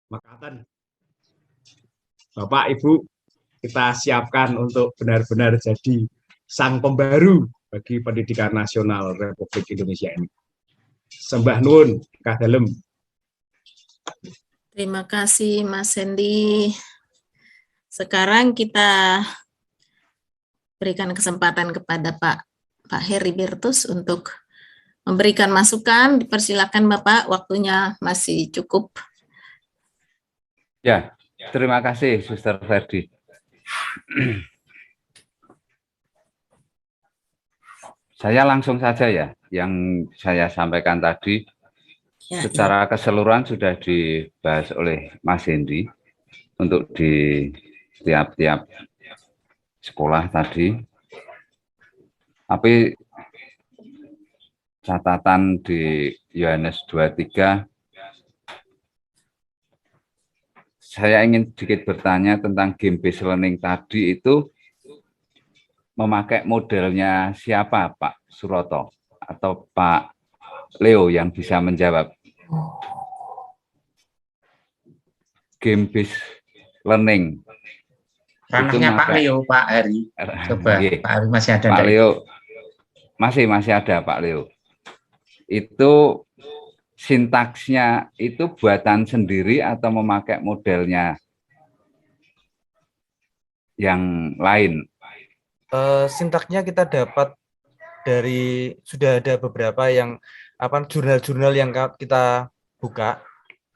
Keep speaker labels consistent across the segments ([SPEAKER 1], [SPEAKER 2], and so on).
[SPEAKER 1] Makatan, Bapak Ibu, kita siapkan untuk benar-benar jadi sang pembaru bagi pendidikan nasional Republik Indonesia ini. Sembah nuwun, Kak Dalem.
[SPEAKER 2] Terima kasih Mas Hendy. Sekarang kita berikan kesempatan kepada Pak Heri Birtus untuk memberikan masukan. Dipersilakan Bapak, waktunya masih cukup.
[SPEAKER 3] Ya, terima kasih Suster Ferdi. Saya langsung saja ya, yang saya sampaikan tadi secara keseluruhan sudah dibahas oleh Mas Hendy untuk di tiap-tiap sekolah tadi. Tapi catatan di Yohanes 23, saya ingin sedikit bertanya tentang game based learning tadi itu memakai modelnya siapa, Pak Suroto atau Pak Leo yang bisa menjawab? Game based learning.
[SPEAKER 4] Ranahnya Pak Leo, Pak Heri. Coba, Pak Heri masih ada.
[SPEAKER 3] Pak Leo, masih ada Pak Leo. Itu sintaksnya itu buatan sendiri atau memakai modelnya yang lain?
[SPEAKER 5] Sintaksnya kita dapat dari, sudah ada beberapa yang jurnal-jurnal yang kita buka.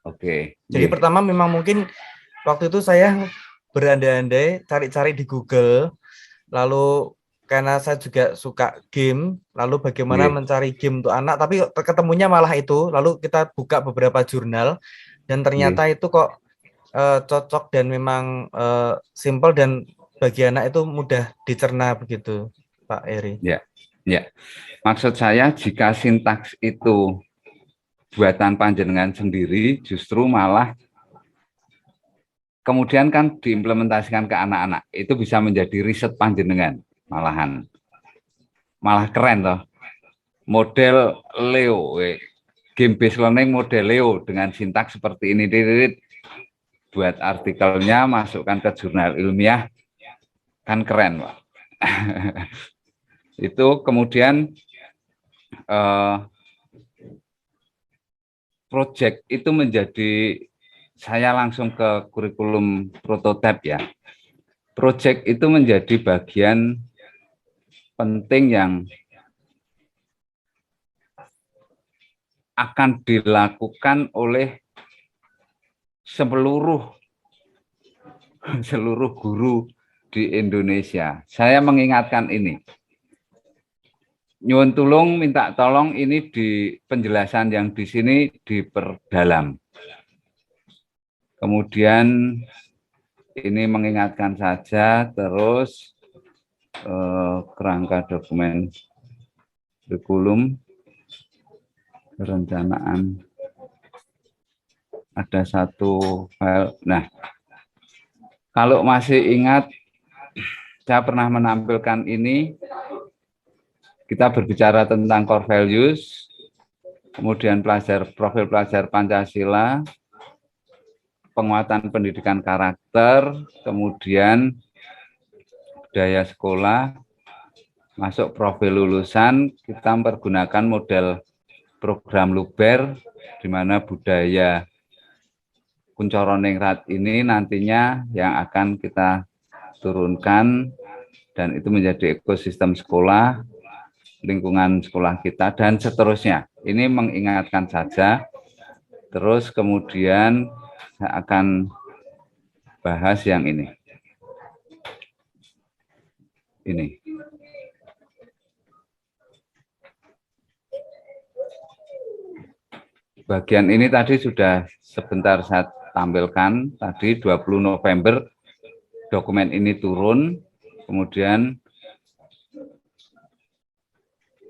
[SPEAKER 3] Oke.
[SPEAKER 5] Jadi pertama memang mungkin waktu itu saya berandai-andai cari-cari di Google, lalu karena saya juga suka game, lalu bagaimana mencari game untuk anak, tapi ketemunya malah itu, lalu kita buka beberapa jurnal, dan ternyata itu kok cocok dan memang simple dan bagi anak itu mudah dicerna begitu, Pak Heri.
[SPEAKER 3] Ya. Maksud saya jika sintaks itu buatan panjenengan sendiri, justru malah kemudian kan diimplementasikan ke anak-anak, itu bisa menjadi riset panjenengan, malah keren toh. Model Leo, game based learning model Leo dengan sintaks seperti ini, buat artikelnya, masukkan ke jurnal ilmiah, kan keren, Pak. Itu kemudian project itu menjadi, saya langsung ke kurikulum prototipe ya. Project itu menjadi bagian penting yang akan dilakukan oleh seluruh guru di Indonesia. Saya mengingatkan ini. Nyuwun tulung, minta tolong ini di penjelasan yang di sini diperdalam. Kemudian ini mengingatkan saja, terus kerangka dokumen kurikulum, perencanaan, ada satu file. Nah, kalau masih ingat, saya pernah menampilkan ini. Kita berbicara tentang core values, kemudian profil pelajar Pancasila, penguatan pendidikan karakter, kemudian budaya sekolah, masuk profil lulusan, kita mempergunakan model program Luber, di mana budaya Kuncoroningrat ini nantinya yang akan kita turunkan, dan itu menjadi ekosistem sekolah, lingkungan sekolah kita, dan seterusnya. Ini mengingatkan saja. Terus kemudian saya akan bahas yang ini. Ini. Bagian ini tadi sudah sebentar saya tampilkan. Tadi 20 November dokumen ini turun. Kemudian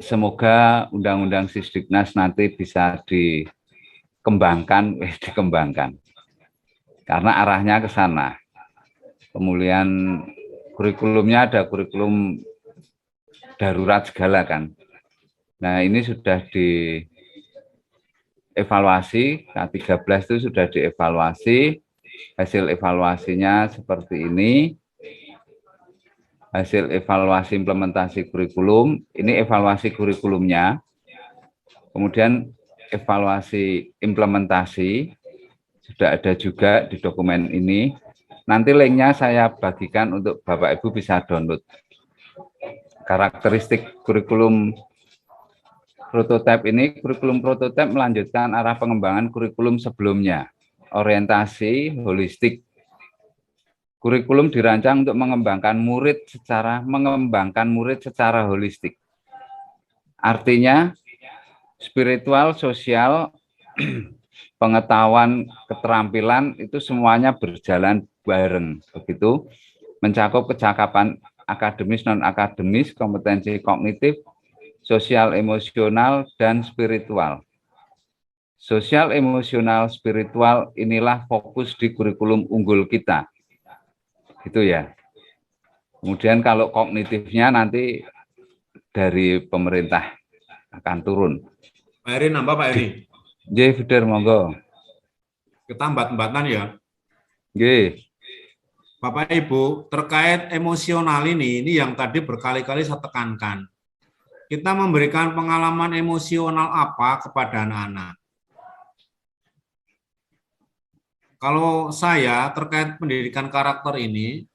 [SPEAKER 3] semoga Undang-Undang Sisdiknas nanti bisa dikembangkan, karena arahnya ke sana. Kemudian kurikulumnya ada kurikulum darurat segala kan. Nah, ini sudah evaluasi, K13 itu sudah dievaluasi, hasil evaluasinya seperti ini. Hasil evaluasi implementasi kurikulum, ini evaluasi kurikulumnya. Kemudian evaluasi implementasi, sudah ada juga di dokumen ini. Nanti linknya saya bagikan untuk Bapak Ibu bisa download. Karakteristik kurikulum prototipe ini, kurikulum prototipe melanjutkan arah pengembangan kurikulum sebelumnya. Orientasi holistik. Kurikulum dirancang untuk mengembangkan murid secara holistik. Artinya spiritual, sosial, pengetahuan, keterampilan itu semuanya berjalan bareng. Begitu mencakup kecakapan akademis, non akademis, kompetensi kognitif, sosial, emosional, dan spiritual. Sosial, emosional, spiritual inilah fokus di kurikulum unggul kita. Gitu ya. Kemudian kalau kognitifnya nanti dari pemerintah akan turun.
[SPEAKER 6] Pak Heri nambah Pak Heri.
[SPEAKER 3] Nggih, Feder, monggo.
[SPEAKER 6] Ketambat-tambatan ya.
[SPEAKER 3] Nggih.
[SPEAKER 6] Bapak Ibu, terkait emosional ini yang tadi berkali-kali saya tekankan. Kita memberikan pengalaman emosional apa kepada anak-anak? Kalau saya terkait pendidikan karakter ini,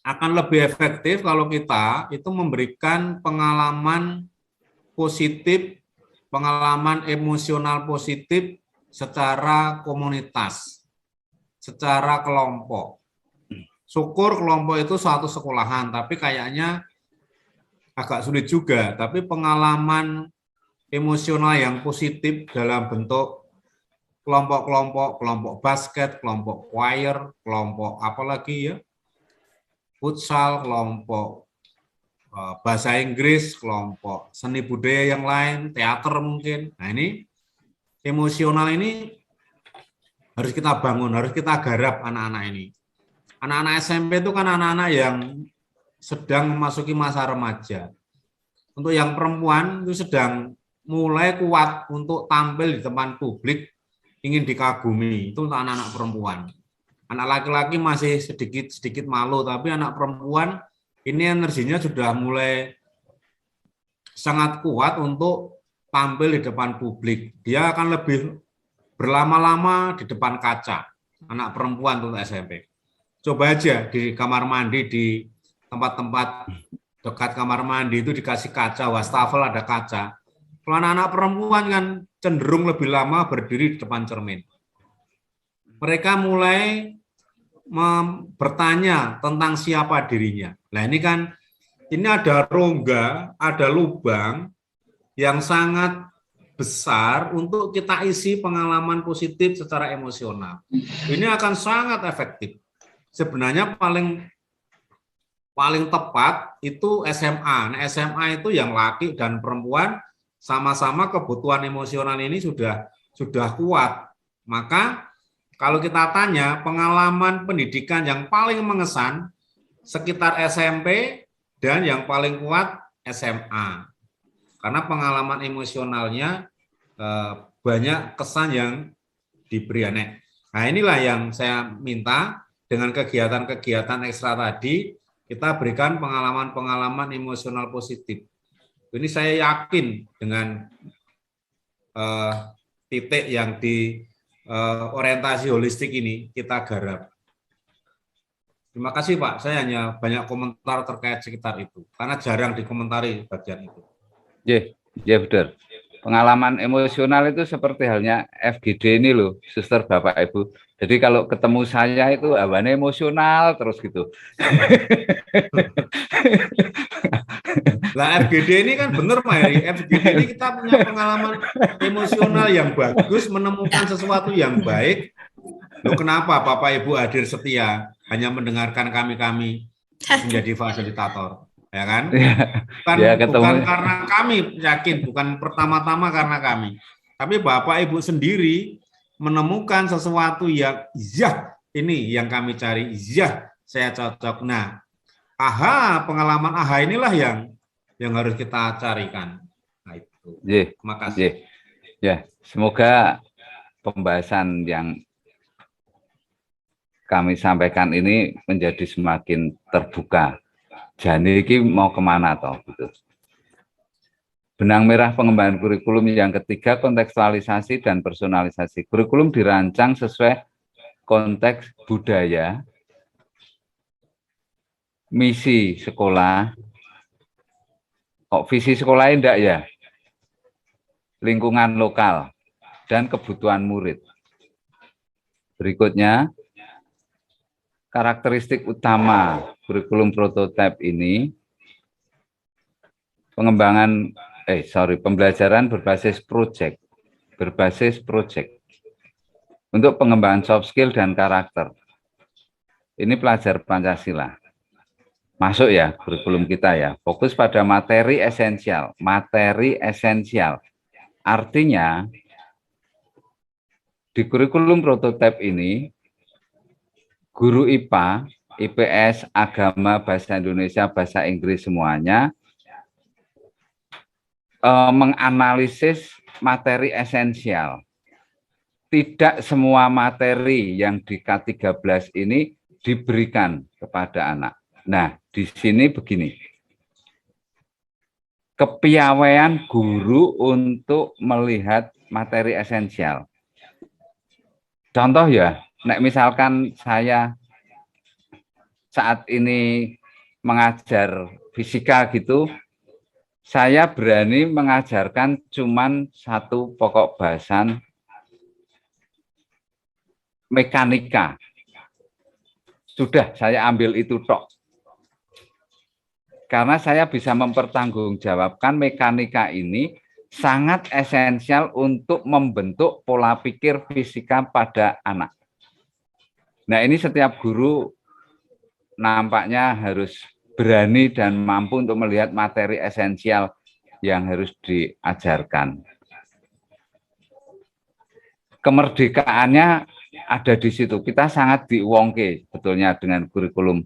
[SPEAKER 6] akan lebih efektif kalau kita itu memberikan pengalaman positif, pengalaman emosional positif secara komunitas, secara kelompok. Syukur kelompok itu suatu sekolahan, tapi kayaknya agak sulit juga. Tapi pengalaman emosional yang positif dalam bentuk kelompok-kelompok, kelompok basket, kelompok choir, kelompok apalagi ya, futsal, kelompok bahasa Inggris, kelompok seni budaya yang lain, teater mungkin. Nah ini emosional ini harus kita bangun, harus kita garap anak-anak ini. Anak-anak SMP itu kan anak-anak yang sedang memasuki masa remaja. Untuk yang perempuan itu sedang mulai kuat untuk tampil di depan publik, ingin dikagumi, itu untuk anak-anak perempuan. Anak laki-laki masih sedikit malu, tapi anak perempuan ini energinya sudah mulai sangat kuat untuk tampil di depan publik. Dia akan lebih berlama-lama di depan kaca, anak perempuan untuk SMP. Coba aja di kamar mandi, di tempat-tempat dekat kamar mandi itu dikasih kaca, wastafel ada kaca. Kalau anak-anak perempuan kan cenderung lebih lama berdiri di depan cermin. Mereka mulai bertanya tentang siapa dirinya. Nah ini kan, ini ada rongga, ada lubang yang sangat besar untuk kita isi pengalaman positif secara emosional. Ini akan sangat efektif. Sebenarnya paling tepat itu SMA. Nah, SMA itu yang laki dan perempuan sama-sama kebutuhan emosional ini sudah kuat. Maka kalau kita tanya pengalaman pendidikan yang paling mengesan sekitar SMP dan yang paling kuat SMA. Karena pengalaman emosionalnya banyak kesan yang diberi. Nah inilah yang saya minta dengan kegiatan-kegiatan ekstra tadi, kita berikan pengalaman-pengalaman emosional positif. Ini saya yakin dengan titik yang di orientasi holistik ini kita garap. Terima kasih Pak, saya hanya banyak komentar terkait sekitar itu, karena jarang dikomentari bagian itu.
[SPEAKER 3] Ya benar. Pengalaman emosional itu seperti halnya FGD ini loh, suster Bapak Ibu. Jadi kalau ketemu saya itu awannya emosional terus gitu.
[SPEAKER 6] Lah FGD ini kan benar Pak Heri, FGD ini kita punya pengalaman emosional yang bagus, menemukan sesuatu yang baik. Loh kenapa Bapak Ibu hadir setia hanya mendengarkan kami menjadi fasilitator, ya kan? Bukan karena kami yakin, bukan pertama-tama karena kami, tapi Bapak Ibu sendiri menemukan sesuatu yang ini yang kami cari, saya cocok. Nah, pengalaman inilah yang harus kita carikan. Nah, Terima kasih.
[SPEAKER 3] Ya, semoga pembahasan yang kami sampaikan ini menjadi semakin terbuka. Jadi ini mau kemana toh? Gitu. Benang merah pengembangan kurikulum yang ketiga, kontekstualisasi dan personalisasi. Kurikulum dirancang sesuai konteks budaya, misi sekolah, visi sekolah enggak ya, lingkungan lokal, dan kebutuhan murid. Berikutnya, karakteristik utama kurikulum prototipe ini, pembelajaran berbasis proyek untuk pengembangan soft skill dan karakter. Ini pelajar Pancasila. Masuk ya kurikulum kita ya, fokus pada materi esensial. Artinya, di kurikulum prototipe ini, guru IPA, IPS, agama, bahasa Indonesia, bahasa Inggris semuanya menganalisis materi esensial. Tidak semua materi yang di K13 ini diberikan kepada anak. Nah, di sini begini. Kepiawaian guru untuk melihat materi esensial. Contoh ya, misalkan saya saat ini mengajar fisika gitu, saya berani mengajarkan cuman satu pokok bahasan mekanika. Sudah saya ambil itu tok. Karena saya bisa mempertanggungjawabkan mekanika ini sangat esensial untuk membentuk pola pikir fisika pada anak. Nah, ini setiap guru nampaknya harus berani dan mampu untuk melihat materi esensial yang harus diajarkan. Kemerdekaannya ada di situ. Kita sangat diwongke sebetulnya dengan kurikulum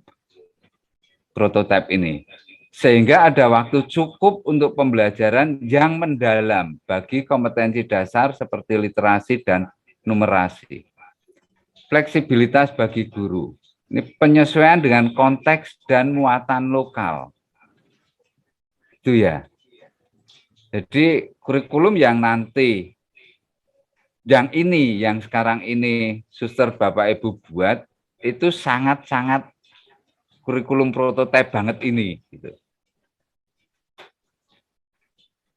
[SPEAKER 3] prototipe ini. Sehingga ada waktu cukup untuk pembelajaran yang mendalam bagi kompetensi dasar seperti literasi dan numerasi. Fleksibilitas bagi guru. Ini penyesuaian dengan konteks dan muatan lokal. Itu ya. Jadi kurikulum yang nanti, yang sekarang ini suster Bapak Ibu buat, itu sangat-sangat kurikulum prototipe banget ini. Gitu.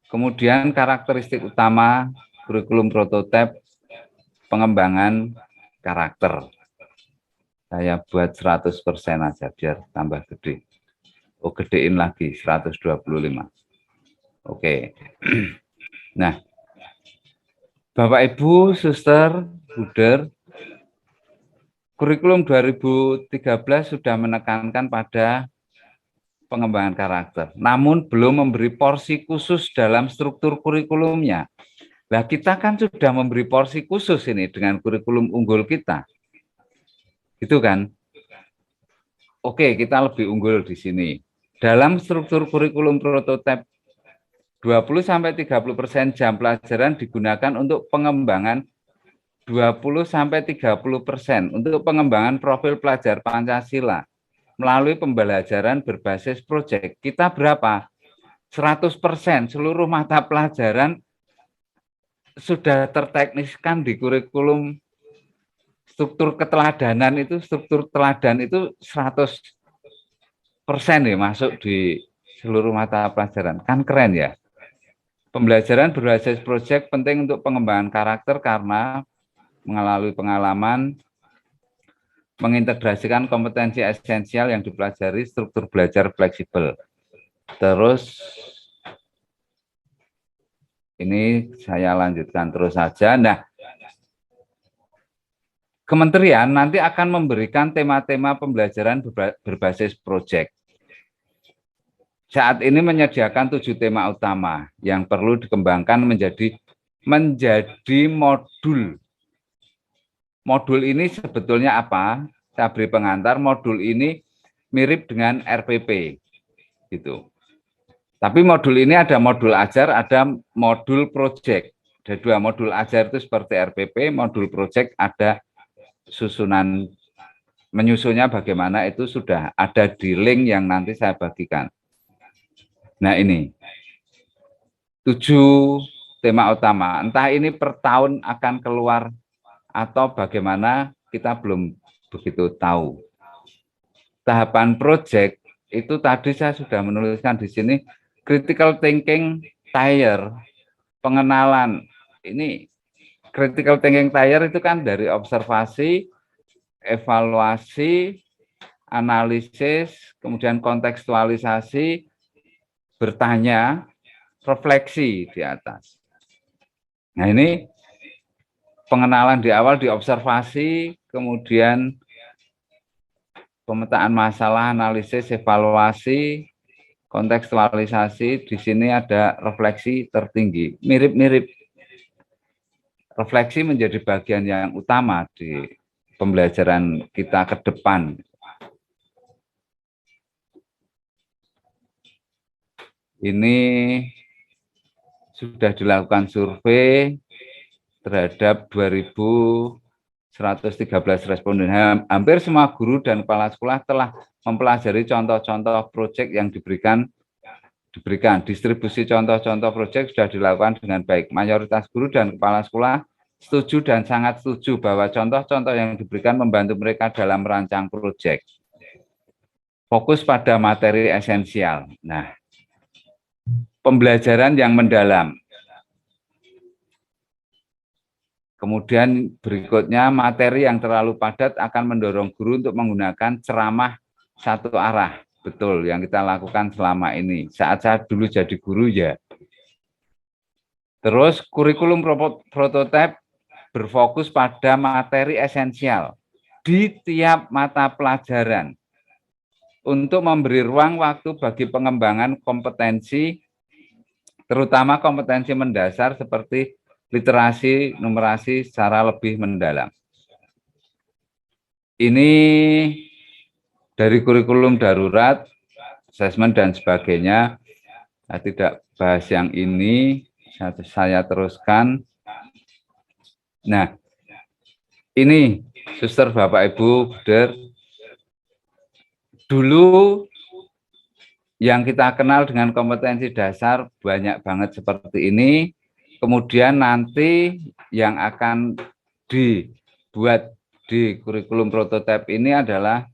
[SPEAKER 3] Kemudian karakteristik utama kurikulum prototipe, pengembangan karakter. Saya buat 100% aja biar tambah gede. Oh, gedein lagi 125. Oke. Nah, Bapak Ibu, Suster, Buder, kurikulum 2013 sudah menekankan pada pengembangan karakter, namun belum memberi porsi khusus dalam struktur kurikulumnya. Nah, kita kan sudah memberi porsi khusus ini dengan kurikulum unggul kita. Gitu kan? Oke, kita lebih unggul di sini. Dalam struktur kurikulum prototipe, 20-30% jam pelajaran digunakan untuk pengembangan 20-30% untuk pengembangan profil pelajar Pancasila melalui pembelajaran berbasis proyek. Kita berapa? 100% seluruh mata pelajaran sudah tertekniskan di kurikulum struktur keteladanan itu, struktur teladan itu 100% ya masuk di seluruh mata pelajaran. Kan keren ya. Pembelajaran berbasis proyek penting untuk pengembangan karakter karena melalui pengalaman mengintegrasikan kompetensi esensial yang dipelajari, struktur belajar fleksibel. Terus ini saya lanjutkan terus saja. Nah, Kementerian nanti akan memberikan tema-tema pembelajaran berbasis proyek. Saat ini menyediakan 7 tema utama yang perlu dikembangkan menjadi modul. Modul ini sebetulnya apa? Saya beri pengantar, modul ini mirip dengan RPP. Gitu. Tapi modul ini ada modul ajar, ada modul project. Ada 2 modul ajar itu seperti RPP, modul project ada susunan menyusunnya bagaimana, itu sudah ada di link yang nanti saya bagikan. Nah ini 7 tema utama, entah ini per tahun akan keluar atau bagaimana kita belum begitu tahu. Tahapan project itu tadi saya sudah menuliskan di sini, critical thinking tier, pengenalan. Ini critical thinking tier itu kan dari observasi, evaluasi, analisis, kemudian kontekstualisasi, bertanya, refleksi di atas. Nah ini pengenalan di awal, di observasi, kemudian pemetaan masalah, analisis, evaluasi, kontekstualisasi. Di sini ada refleksi tertinggi, mirip-mirip. Refleksi menjadi bagian yang utama di pembelajaran kita ke depan. Ini sudah dilakukan survei terhadap 2.113 responden. Hampir semua guru dan kepala sekolah telah mempelajari contoh-contoh proyek yang diberikan. Distribusi contoh-contoh proyek sudah dilakukan dengan baik. Mayoritas guru dan kepala sekolah setuju dan sangat setuju bahwa contoh-contoh yang diberikan membantu mereka dalam merancang proyek. Fokus pada materi esensial. Nah, pembelajaran yang mendalam. Kemudian berikutnya, materi yang terlalu padat akan mendorong guru untuk menggunakan ceramah satu arah. Betul, yang kita lakukan selama ini. Saat saya dulu jadi guru ya. Terus kurikulum prototipe berfokus pada materi esensial di tiap mata pelajaran untuk memberi ruang waktu bagi pengembangan kompetensi, terutama kompetensi mendasar seperti literasi, numerasi secara lebih mendalam. Ini dari kurikulum darurat, asesmen dan sebagainya. Saya tidak bahas yang ini, saya teruskan. Nah, ini suster, Bapak, Ibu, Buder, dulu yang kita kenal dengan kompetensi dasar banyak banget seperti ini. Kemudian nanti yang akan dibuat di kurikulum prototipe ini adalah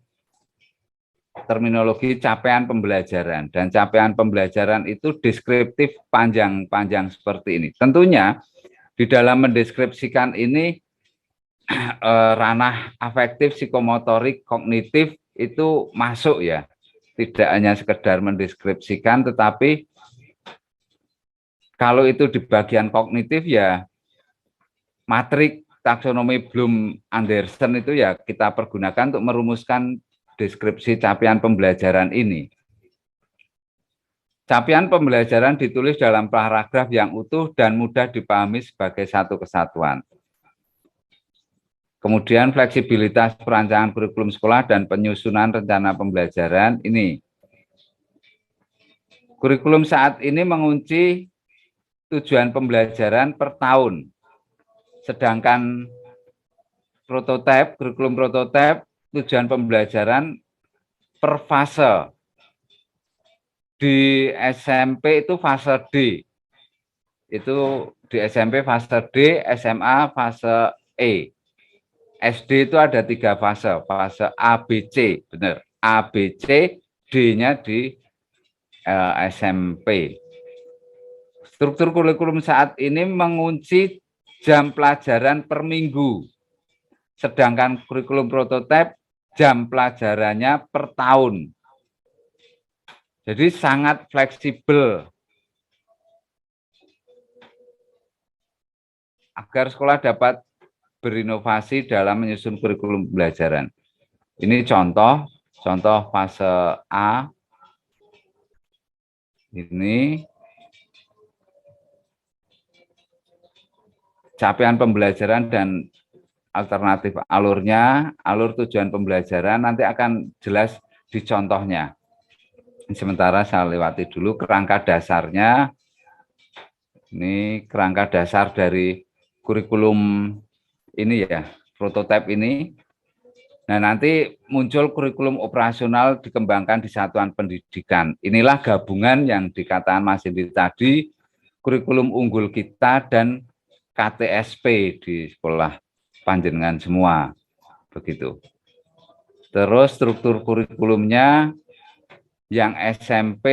[SPEAKER 3] terminologi capaian pembelajaran. Dan capaian pembelajaran itu deskriptif panjang-panjang seperti ini. Tentunya di dalam mendeskripsikan ini ranah afektif, psikomotorik, kognitif itu masuk ya. Tidak hanya sekedar mendeskripsikan, tetapi kalau itu di bagian kognitif ya matrik taksonomi Bloom-Anderson itu ya kita pergunakan untuk merumuskan deskripsi capaian pembelajaran ini. Capaian pembelajaran ditulis dalam paragraf yang utuh dan mudah dipahami sebagai satu kesatuan. Kemudian fleksibilitas perancangan kurikulum sekolah dan penyusunan rencana pembelajaran ini. Kurikulum saat ini mengunci tujuan pembelajaran per tahun. Sedangkan prototipe, kurikulum prototipe, tujuan pembelajaran per fase. Di SMP itu fase D. Itu di SMP fase D, SMA fase E. SD itu ada 3 fase, fase A, B, C, benar. A, B, C, D-nya di SMP. Struktur kurikulum saat ini mengunci jam pelajaran per minggu. Sedangkan kurikulum prototipe jam pelajarannya per tahun. Jadi sangat fleksibel. Agar sekolah dapat berinovasi dalam menyusun kurikulum pembelajaran. Ini contoh fase A. Ini capaian pembelajaran dan alternatif alurnya, alur tujuan pembelajaran nanti akan jelas di contohnya. Sementara saya lewati dulu kerangka dasarnya. Ini kerangka dasar dari kurikulum ini ya, prototipe ini. Nah, nanti muncul kurikulum operasional dikembangkan di satuan pendidikan. Inilah gabungan yang dikatakan Mas Indi tadi, kurikulum unggul kita dan KTSP di sekolah panjenengan semua. Begitu. Terus struktur kurikulumnya yang SMP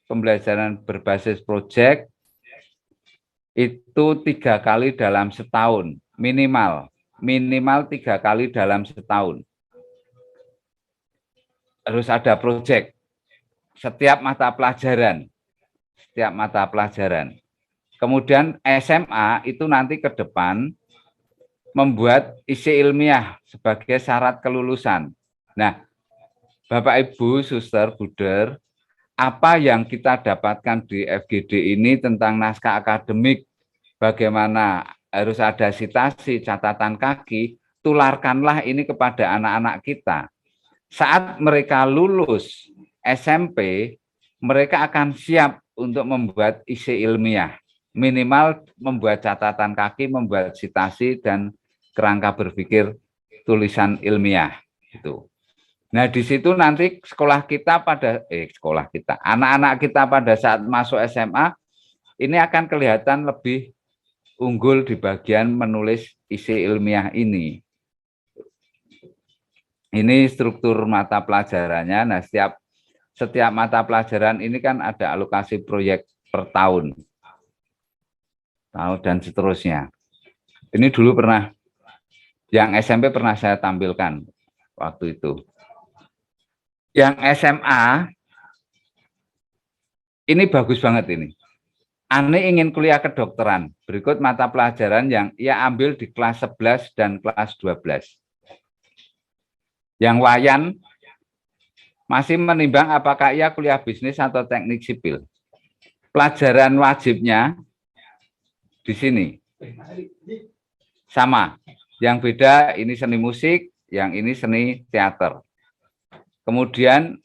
[SPEAKER 3] pembelajaran berbasis proyek itu 3 kali dalam setahun minimal 3 kali dalam setahun harus ada proyek setiap mata pelajaran. Kemudian SMA itu nanti ke depan membuat isi ilmiah sebagai syarat kelulusan. Nah, Bapak Ibu, Suster, Buder, apa yang kita dapatkan di FGD ini tentang naskah akademik, bagaimana harus ada citasi, catatan kaki, tularkanlah ini kepada anak-anak kita. Saat mereka lulus SMP, mereka akan siap untuk membuat isi ilmiah, minimal membuat catatan kaki, membuat citasi, dan kerangka berpikir tulisan ilmiah. Gitu. Nah, di situ nanti anak-anak kita pada saat masuk SMA ini akan kelihatan lebih unggul di bagian menulis isi ilmiah ini. Ini struktur mata pelajarannya. Nah, setiap mata pelajaran ini kan ada alokasi proyek per tahun dan seterusnya. Ini dulu pernah, yang SMP pernah saya tampilkan waktu itu. Yang SMA, ini bagus banget ini. Ani ingin kuliah kedokteran. Berikut mata pelajaran yang ia ambil di kelas 11 dan kelas 12. Yang Wayan masih menimbang apakah ia kuliah bisnis atau teknik sipil. Pelajaran wajibnya di sini. Sama. Yang beda ini seni musik, yang ini seni teater. Kemudian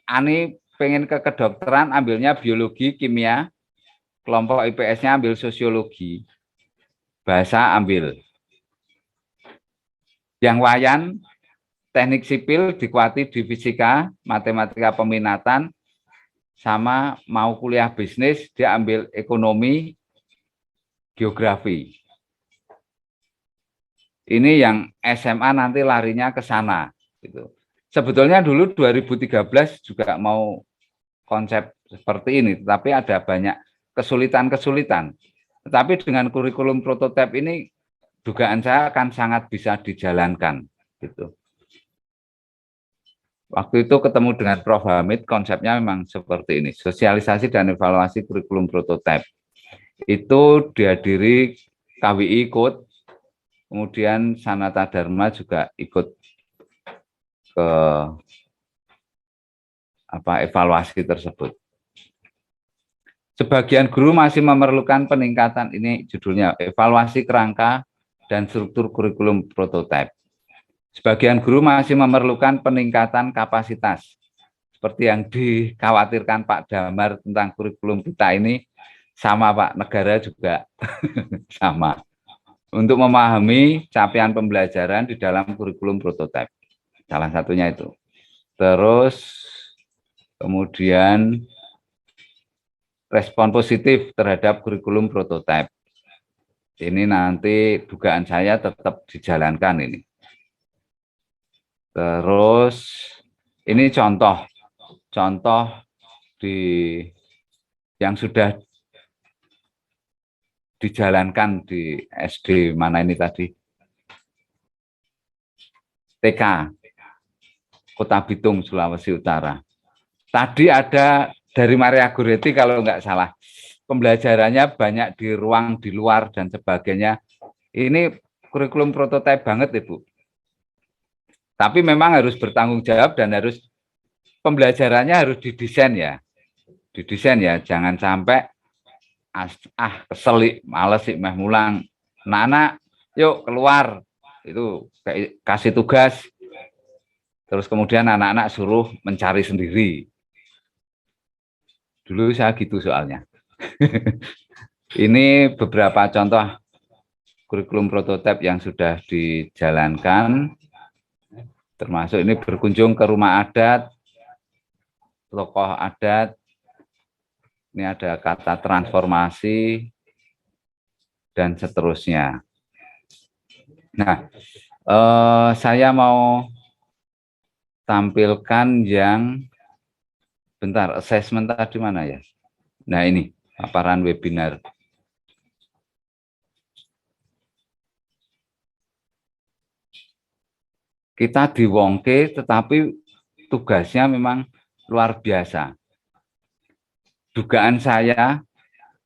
[SPEAKER 3] Ani pengen ke kedokteran, ambilnya biologi, kimia, kelompok IPS-nya ambil sosiologi, bahasa ambil. Yang Wayan, teknik sipil dikuati di fisika, matematika peminatan, sama mau kuliah bisnis, dia ambil ekonomi, geografi. Ini yang SMA nanti larinya ke sana. Gitu. Sebetulnya dulu 2013 juga mau konsep seperti ini, tetapi ada banyak kesulitan-kesulitan. Tetapi dengan kurikulum prototipe ini, dugaan saya akan sangat bisa dijalankan. Gitu. Waktu itu ketemu dengan Prof. Hamid, konsepnya memang seperti ini, sosialisasi dan evaluasi kurikulum prototipe. Itu dihadiri KWI ikut, kemudian Sanata Dharma juga ikut ke evaluasi tersebut. Sebagian guru masih memerlukan peningkatan, ini judulnya, evaluasi kerangka dan struktur kurikulum prototipe. Sebagian guru masih memerlukan peningkatan kapasitas. Seperti yang dikhawatirkan Pak Damar tentang kurikulum kita ini, sama Pak, negara juga sama. Untuk memahami capaian pembelajaran di dalam kurikulum prototipe. Salah satunya itu. Terus, kemudian respon positif terhadap kurikulum prototipe. Ini nanti dugaan saya tetap dijalankan ini. Terus ini contoh yang sudah dijalankan di SD mana ini tadi, TK Kota Bitung, Sulawesi Utara. Tadi ada dari Maria Goretti kalau nggak salah, pembelajarannya banyak di ruang di luar dan sebagainya. Ini kurikulum prototipe banget Ibu. Tapi memang harus bertanggung jawab dan harus pembelajarannya harus didesain ya. Didesain ya, jangan sampai kesel, males sih meh mulang. Anak-anak yuk keluar. Itu kasih tugas. Terus kemudian anak-anak suruh mencari sendiri. Dulu saya gitu soalnya. Ini beberapa contoh kurikulum prototipe yang sudah dijalankan, termasuk ini berkunjung ke rumah adat, tokoh adat, ini ada kata transformasi, dan seterusnya. Nah, saya mau tampilkan yang, bentar, assessment tadi mana ya? Nah ini, paparan webinar. Kita di Wongke, tetapi tugasnya memang luar biasa. Dugaan saya,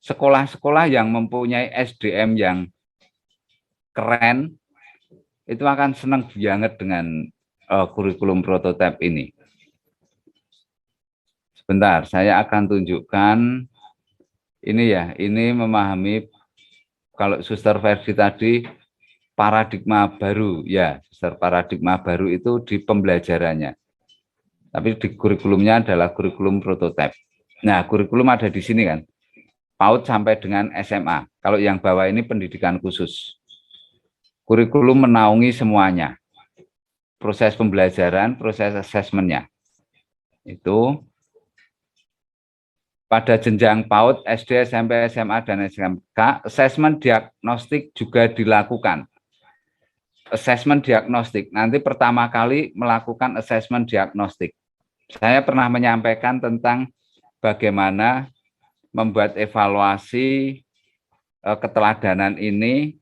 [SPEAKER 3] sekolah-sekolah yang mempunyai SDM yang keren, itu akan senang banget dengan kurikulum prototipe ini. Sebentar, saya akan tunjukkan ini ya, ini memahami, kalau Suster Verdi tadi, paradigma baru, ya, Suster, paradigma baru itu di pembelajarannya. Tapi di kurikulumnya adalah kurikulum prototipe. Nah, kurikulum ada di sini kan, PAUD sampai dengan SMA. Kalau yang bawah ini pendidikan khusus. Kurikulum menaungi semuanya. Proses pembelajaran, proses asesmennya. Itu pada jenjang PAUD, SD, SMP, SMA, dan SMK, asesmen diagnostik juga dilakukan. Asesmen diagnostik, nanti pertama kali melakukan asesmen diagnostik. Saya pernah menyampaikan tentang bagaimana membuat evaluasi keteladanan ini,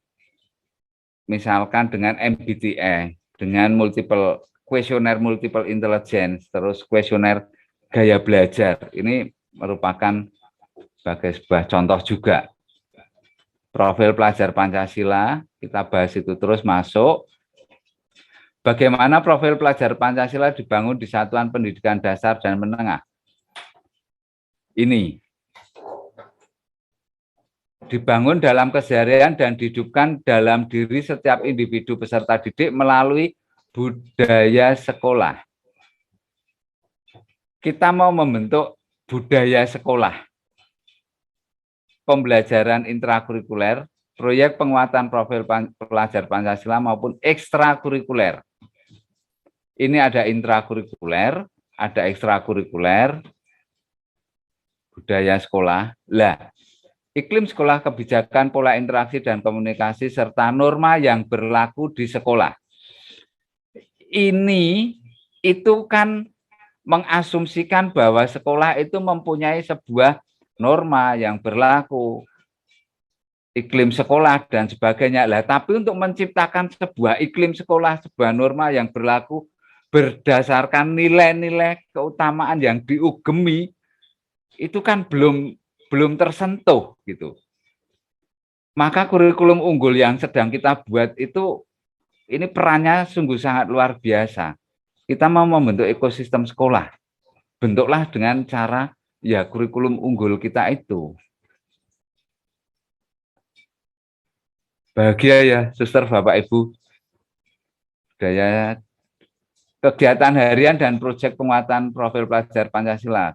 [SPEAKER 3] misalkan dengan MBTI, dengan kuesioner multiple intelligence, terus kuesioner gaya belajar. Ini merupakan sebagai sebuah contoh juga. Profil pelajar Pancasila, kita bahas itu terus masuk. Bagaimana profil pelajar Pancasila dibangun di satuan pendidikan dasar dan menengah. Ini dibangun dalam keseharian dan dihidupkan dalam diri setiap individu peserta didik melalui budaya sekolah. Kita mau membentuk budaya sekolah, pembelajaran intrakurikuler, proyek penguatan profil pelajar Pancasila maupun ekstrakurikuler. Ini ada intrakurikuler, ada ekstrakurikuler, budaya sekolah. Lah, iklim sekolah, kebijakan, pola interaksi dan komunikasi, serta norma yang berlaku di sekolah. Ini itu kan mengasumsikan bahwa sekolah itu mempunyai sebuah norma yang berlaku, iklim sekolah dan sebagainya. Lah, tapi untuk menciptakan sebuah iklim sekolah, sebuah norma yang berlaku berdasarkan nilai-nilai keutamaan yang diugemi, itu kan belum tersentuh gitu. Maka kurikulum unggul yang sedang kita buat itu, ini perannya sungguh sangat luar biasa. Kita mau membentuk ekosistem sekolah, bentuklah dengan cara ya kurikulum unggul kita itu. Bahagia ya, Suster, Bapak, Ibu. Budaya, kegiatan harian dan proyek penguatan profil pelajar Pancasila.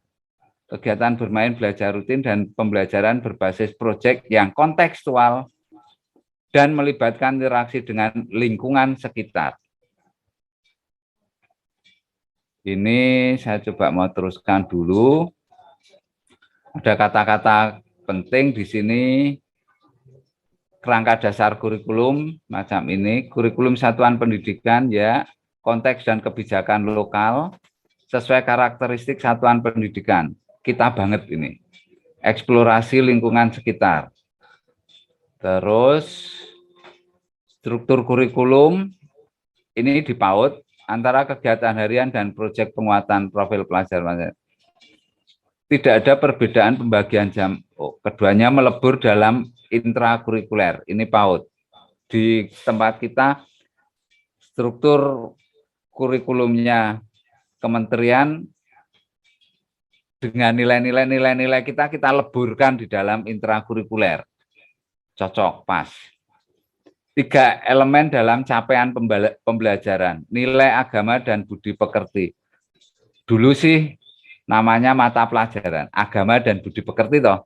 [SPEAKER 3] Kegiatan bermain, belajar rutin, dan pembelajaran berbasis proyek yang kontekstual dan melibatkan interaksi dengan lingkungan sekitar. Ini saya coba mau teruskan dulu. Ada kata-kata penting di sini. Kerangka dasar kurikulum macam ini, kurikulum satuan pendidikan ya, konteks dan kebijakan lokal sesuai karakteristik satuan pendidikan. Kita banget ini. Eksplorasi lingkungan sekitar. Terus struktur kurikulum ini di PAUD antara kegiatan harian dan proyek penguatan profil pelajar. Tidak ada perbedaan pembagian jam. Keduanya melebur dalam intrakurikuler. Ini PAUD. Di tempat kita struktur kurikulumnya kementerian dengan nilai-nilai kita leburkan di dalam intrakurikuler. Cocok, pas. 3 elemen dalam capaian pembelajaran, nilai agama dan budi pekerti. Dulu sih namanya mata pelajaran agama dan budi pekerti toh.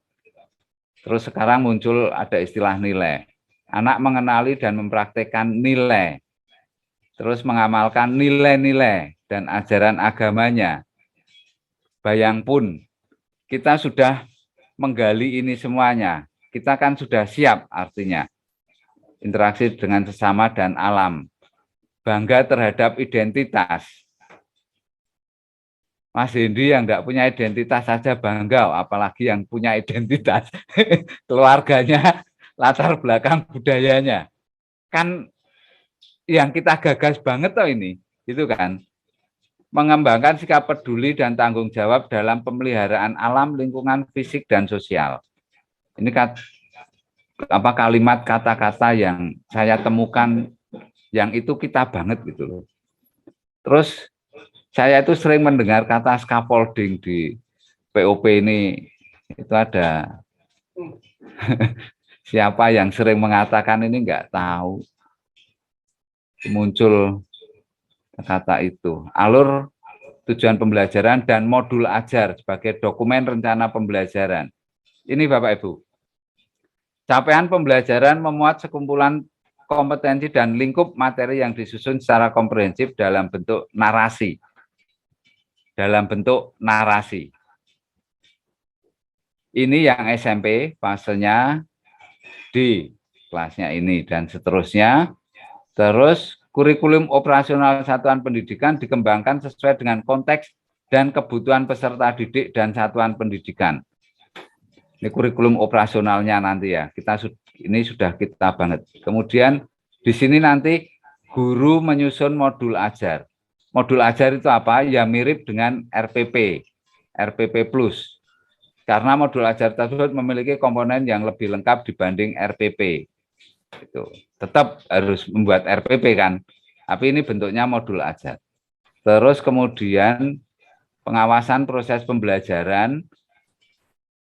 [SPEAKER 3] Terus sekarang muncul ada istilah nilai. Anak mengenali dan mempraktekkan nilai. Terus mengamalkan nilai-nilai dan ajaran agamanya. Bayang pun, kita sudah menggali ini semuanya. Kita kan sudah siap artinya. Interaksi dengan sesama dan alam. Bangga terhadap identitas. Mas Hendy yang nggak punya identitas saja bangga, apalagi yang punya identitas. Keluarganya, latar belakang budayanya. Kan yang kita gagas banget toh ini, gitu kan. Mengembangkan sikap peduli dan tanggung jawab dalam pemeliharaan alam, lingkungan, fisik, dan sosial. Ini kalimat kata-kata yang saya temukan yang itu kita banget gitu loh. Terus saya itu sering mendengar kata scaffolding di POP ini, itu ada siapa yang sering mengatakan ini nggak tahu. Muncul kata itu. Alur tujuan pembelajaran dan modul ajar sebagai dokumen rencana pembelajaran. Ini Bapak Ibu. Capaian pembelajaran memuat sekumpulan kompetensi dan lingkup materi yang disusun secara komprehensif dalam bentuk narasi. Ini yang SMP fasenya di kelasnya ini dan seterusnya. Terus kurikulum operasional satuan pendidikan dikembangkan sesuai dengan konteks dan kebutuhan peserta didik dan satuan pendidikan. Ini kurikulum operasionalnya nanti ya. Ini sudah kita banget. Kemudian di sini nanti guru menyusun modul ajar. Modul ajar itu apa? Ya mirip dengan RPP Plus. Karena modul ajar tersebut memiliki komponen yang lebih lengkap dibanding RPP. Itu tetap harus membuat RPP kan. Tapi ini bentuknya modul ajar. Terus kemudian pengawasan proses pembelajaran.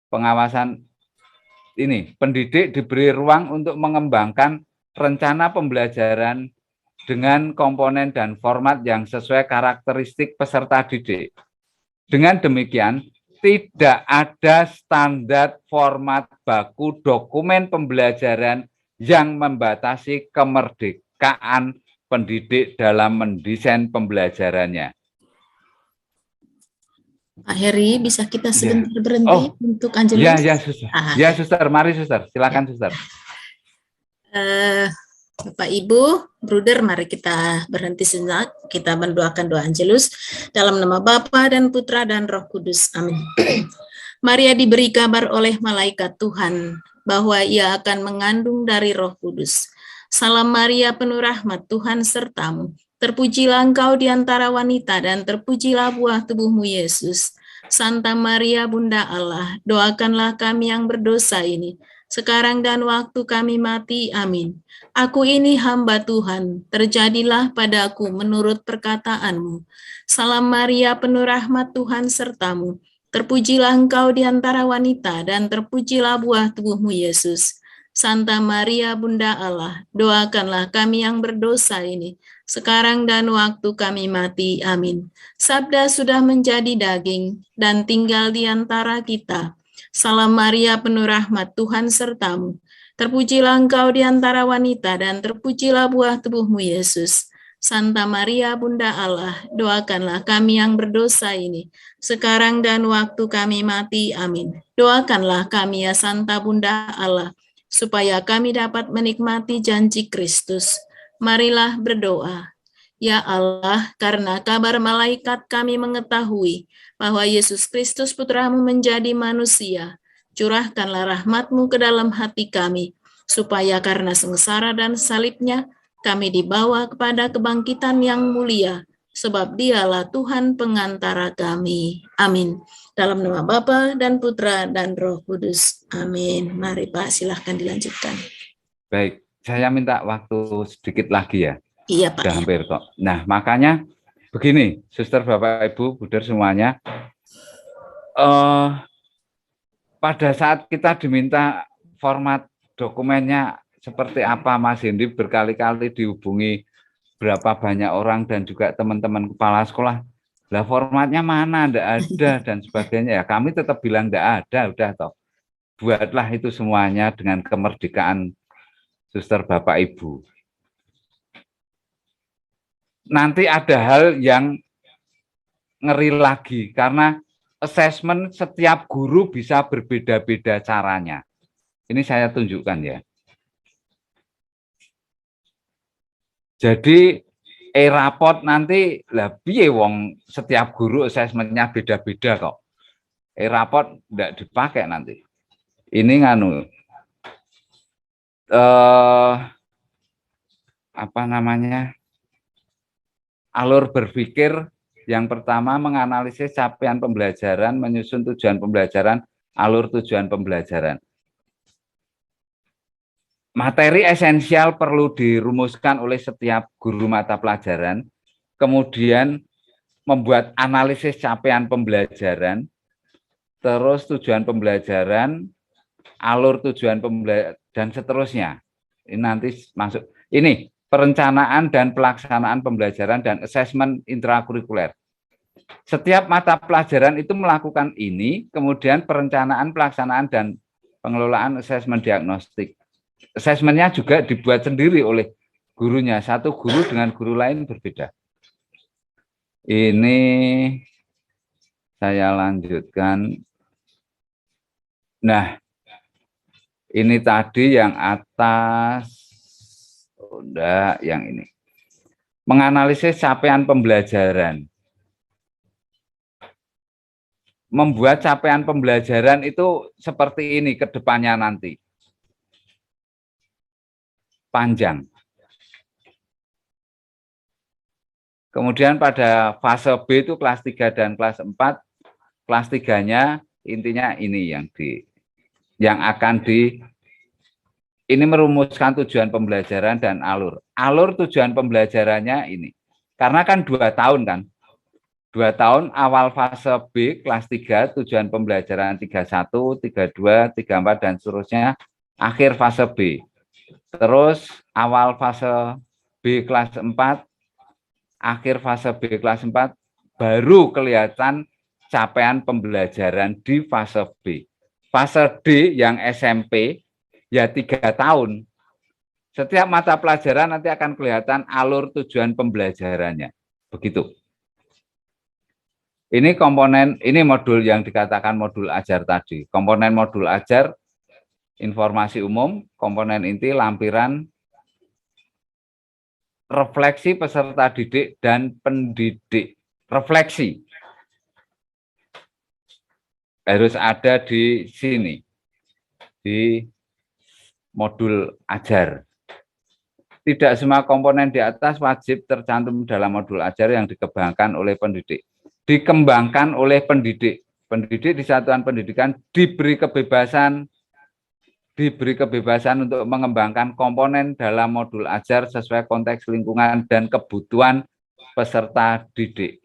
[SPEAKER 3] Pengawasan ini, pendidik diberi ruang untuk mengembangkan rencana pembelajaran dengan komponen dan format yang sesuai karakteristik peserta didik. Dengan demikian, tidak ada standar format baku dokumen pembelajaran yang membatasi kemerdekaan pendidik dalam mendesain pembelajarannya.
[SPEAKER 2] Pak Heri, bisa kita sebentar berhenti untuk Angelus?
[SPEAKER 3] Ya, Suster. Ya, Suster. Mari, Suster. Silakan, Suster.
[SPEAKER 2] Bapak, Ibu, Bruder, mari kita berhenti sejenak. Kita mendoakan doa Angelus dalam nama Bapa dan Putra dan Roh Kudus. Amin. Maria diberi kabar oleh malaikat Tuhan bahwa ia akan mengandung dari Roh Kudus. Salam Maria, penuh rahmat, Tuhan sertamu. Terpujilah engkau di antara wanita dan terpujilah buah tubuhmu Yesus. Santa Maria Bunda Allah, doakanlah kami yang berdosa ini, sekarang dan waktu kami mati. Amin. Aku ini hamba Tuhan, terjadilah padaku menurut perkataanmu. Salam Maria, penuh rahmat, Tuhan sertamu. Terpujilah engkau di antara wanita dan terpujilah buah tubuhmu Yesus. Santa Maria Bunda Allah, doakanlah kami yang berdosa ini, sekarang dan waktu kami mati. Amin. Sabda sudah menjadi daging dan tinggal di antara kita. Salam Maria, penuh rahmat, Tuhan sertamu. Terpujilah engkau di antara wanita dan terpujilah buah tubuhmu Yesus. Santa Maria Bunda Allah, doakanlah kami yang berdosa ini, sekarang dan waktu kami mati. Amin. Doakanlah kami ya Santa Bunda Allah, supaya kami dapat menikmati janji Kristus. Marilah berdoa. Ya Allah, karena kabar malaikat kami mengetahui bahwa Yesus Kristus Putramu menjadi manusia, curahkanlah rahmat-Mu ke dalam hati kami, supaya karena sengsara dan salibnya, kami dibawa kepada kebangkitan yang mulia, sebab Dialah Tuhan pengantara kami. Amin. Dalam nama Bapa dan Putra dan Roh Kudus. Amin. Mari Pak, silahkan dilanjutkan.
[SPEAKER 3] Baik, saya minta waktu sedikit lagi ya.
[SPEAKER 2] Iya Pak.
[SPEAKER 3] Sudah hampir kok. Nah, makanya begini, Suster, Bapak, Ibu, Buder semuanya. Pada saat kita diminta format dokumennya seperti apa, Mas Hendy berkali-kali dihubungi berapa banyak orang dan juga teman-teman kepala sekolah. Lah formatnya mana, enggak ada dan sebagainya. Ya kami tetap bilang enggak ada, udah toh. Buatlah itu semuanya dengan kemerdekaan suster Bapak Ibu. Nanti ada hal yang ngeri lagi karena assessment setiap guru bisa berbeda-beda caranya. Ini saya tunjukkan ya. Jadi rapot nanti lah piye wong setiap guru asesmennya beda-beda kok. Rapot enggak dipakai nanti. Ini nganu apa namanya? Alur berpikir yang pertama menganalisis capaian pembelajaran, menyusun tujuan pembelajaran, alur tujuan pembelajaran. Materi esensial perlu dirumuskan oleh setiap guru mata pelajaran, kemudian membuat analisis capaian pembelajaran, terus tujuan pembelajaran, alur tujuan pembelajaran, dan seterusnya. Ini nanti masuk. Ini perencanaan dan pelaksanaan pembelajaran dan asesmen intrakurikuler. Setiap mata pelajaran itu melakukan ini, kemudian perencanaan, pelaksanaan, dan pengelolaan asesmen diagnostik. Asesmennya juga dibuat sendiri oleh gurunya, satu guru dengan guru lain berbeda. Ini saya lanjutkan. Nah, ini tadi yang atas, udah yang ini. Menganalisis capaian pembelajaran. Membuat capaian pembelajaran itu seperti ini ke depannya nanti. Panjang. Kemudian pada fase B itu kelas 3 dan kelas 4, kelas 3-nya intinya ini yang akan ini merumuskan tujuan pembelajaran dan alur. Alur tujuan pembelajarannya ini. Karena kan 2 tahun kan. 2 tahun awal fase B kelas 3 tujuan pembelajaran 31, 32, 34 dan seterusnya akhir fase B. Terus awal fase B kelas 4, akhir fase B kelas 4, baru kelihatan capaian pembelajaran di fase B. Fase D yang SMP, ya 3 tahun. Setiap mata pelajaran nanti akan kelihatan alur tujuan pembelajarannya. Begitu. Ini komponen, ini modul yang dikatakan modul ajar tadi. Komponen modul ajar, informasi umum, komponen inti, lampiran, refleksi peserta didik dan pendidik. Refleksi harus ada di sini, di modul ajar. Tidak semua komponen di atas wajib tercantum dalam modul ajar yang dikembangkan oleh pendidik. Dikembangkan oleh pendidik. Pendidik di satuan pendidikan diberi kebebasan untuk mengembangkan komponen dalam modul ajar sesuai konteks lingkungan dan kebutuhan peserta didik.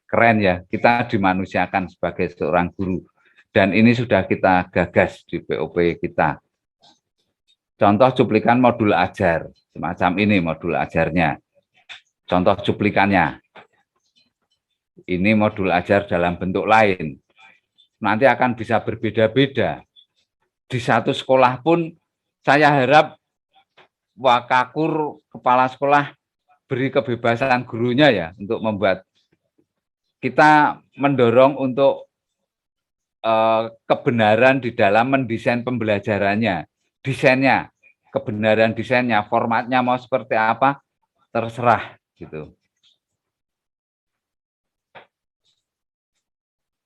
[SPEAKER 3] Keren ya, kita dimanusiakan sebagai seorang guru. Dan ini sudah kita gagas di POP kita. Contoh cuplikan modul ajar, semacam ini modul ajarnya. Contoh cuplikannya. Ini modul ajar dalam bentuk lain. Nanti akan bisa berbeda-beda. Di satu sekolah pun saya harap Wakakur kepala sekolah beri kebebasan gurunya ya untuk membuat. Kita mendorong untuk kebenaran di dalam mendesain pembelajarannya, desainnya, kebenaran desainnya, formatnya mau seperti apa terserah gitu.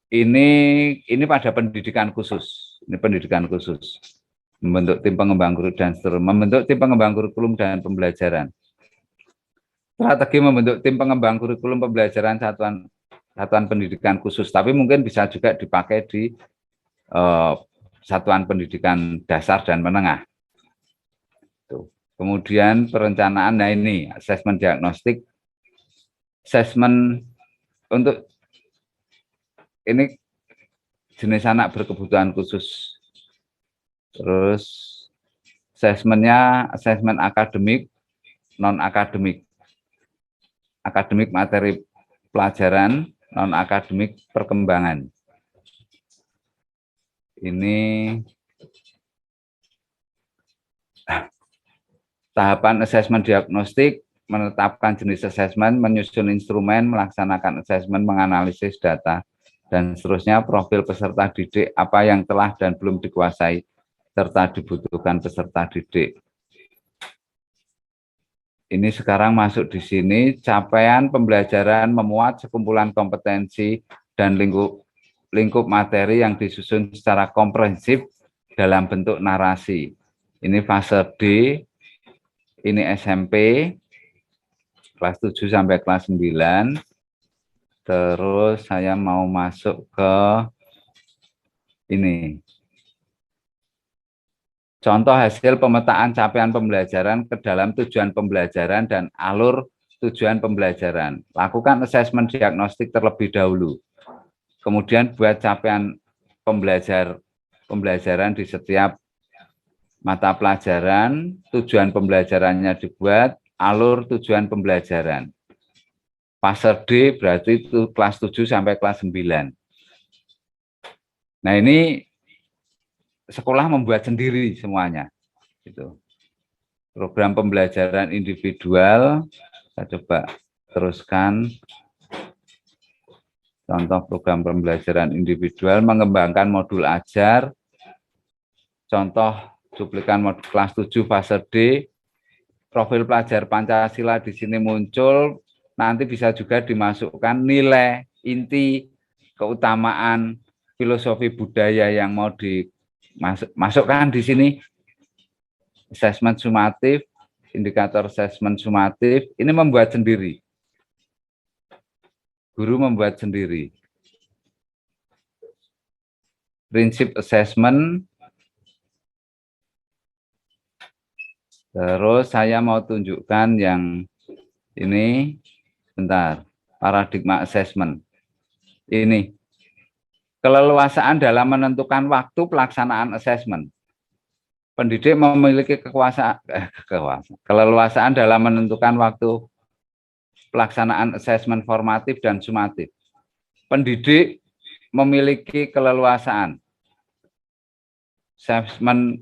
[SPEAKER 3] Ini pada pendidikan khusus. Ini pendidikan khusus. Membentuk tim pengembang guru dan seterusnya. Membentuk tim pengembang kurikulum dan pembelajaran. Strategi membentuk tim pengembang kurikulum pembelajaran satuan pendidikan khusus. Tapi mungkin bisa juga dipakai di satuan pendidikan dasar dan menengah. Tuh. Kemudian perencanaan, nah ini asesmen diagnostik. Asesmen untuk ini jenis anak berkebutuhan khusus. Terus asesmennya asesmen akademik, non akademik. Akademik materi pelajaran non-akademik perkembangan. Ini tahapan asesmen diagnostik, menetapkan jenis asesmen, menyusun instrumen, melaksanakan asesmen, menganalisis data, dan seterusnya. Profil peserta didik, apa yang telah dan belum dikuasai, serta dibutuhkan peserta didik. Ini sekarang masuk di sini, capaian pembelajaran memuat sekumpulan kompetensi dan lingkup materi yang disusun secara komprehensif dalam bentuk narasi. Ini fase D, ini SMP, kelas 7 sampai kelas 9. Terus saya mau masuk ke ini. Contoh hasil pemetaan capaian pembelajaran ke dalam tujuan pembelajaran dan alur tujuan pembelajaran. Lakukan asesmen diagnostik terlebih dahulu. Kemudian buat capaian pembelajaran di setiap mata pelajaran, tujuan pembelajarannya dibuat, alur tujuan pembelajaran. Fase D berarti itu kelas 7 sampai kelas 9. Nah, ini sekolah membuat sendiri semuanya. Gitu. Program pembelajaran individual, saya coba teruskan. Contoh program pembelajaran individual, mengembangkan modul ajar. Contoh cuplikan modul kelas 7 fase D, profil pelajar Pancasila di sini muncul, nanti bisa juga dimasukkan nilai, inti, keutamaan, filosofi budaya yang mau dimasukkan di sini. Asesmen sumatif, indikator asesmen sumatif, ini membuat sendiri. Guru membuat sendiri. Prinsip asesmen. Terus saya mau tunjukkan yang ini, bentar, paradigma assessment. Ini, keleluasaan dalam menentukan waktu pelaksanaan assessment. Pendidik memiliki keleluasaan dalam menentukan waktu pelaksanaan assessment formatif dan sumatif. Pendidik memiliki keleluasaan.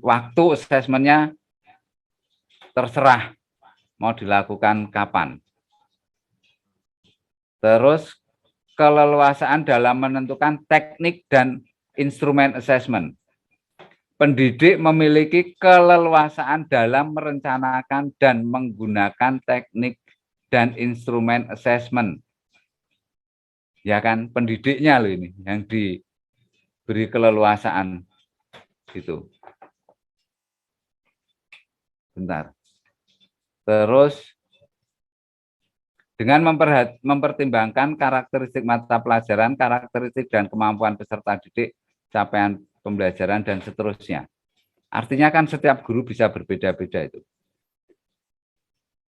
[SPEAKER 3] Waktu assessmentnya terserah mau dilakukan kapan. Terus keleluasaan dalam menentukan teknik dan instrumen assessment. Pendidik memiliki keleluasaan dalam merencanakan dan menggunakan teknik dan instrumen assessment. Ya kan, pendidiknya loh ini yang diberi keleluasaan gitu. Bentar. Terus dengan mempertimbangkan karakteristik mata pelajaran, karakteristik dan kemampuan peserta didik, capaian pembelajaran, dan seterusnya. Artinya kan setiap guru bisa berbeda-beda itu.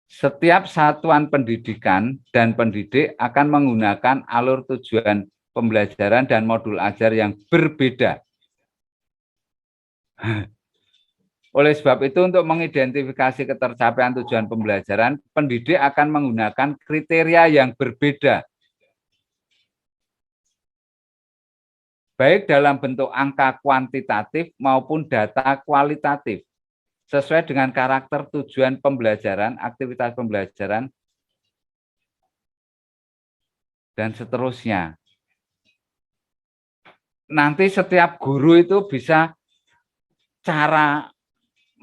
[SPEAKER 3] Setiap satuan pendidikan dan pendidik akan menggunakan alur tujuan pembelajaran dan modul ajar yang berbeda. Oleh sebab itu, untuk mengidentifikasi ketercapaian tujuan pembelajaran, pendidik akan menggunakan kriteria yang berbeda. Baik dalam bentuk angka kuantitatif maupun data kualitatif, sesuai dengan karakter tujuan pembelajaran, aktivitas pembelajaran, dan seterusnya. Nanti setiap guru itu bisa cara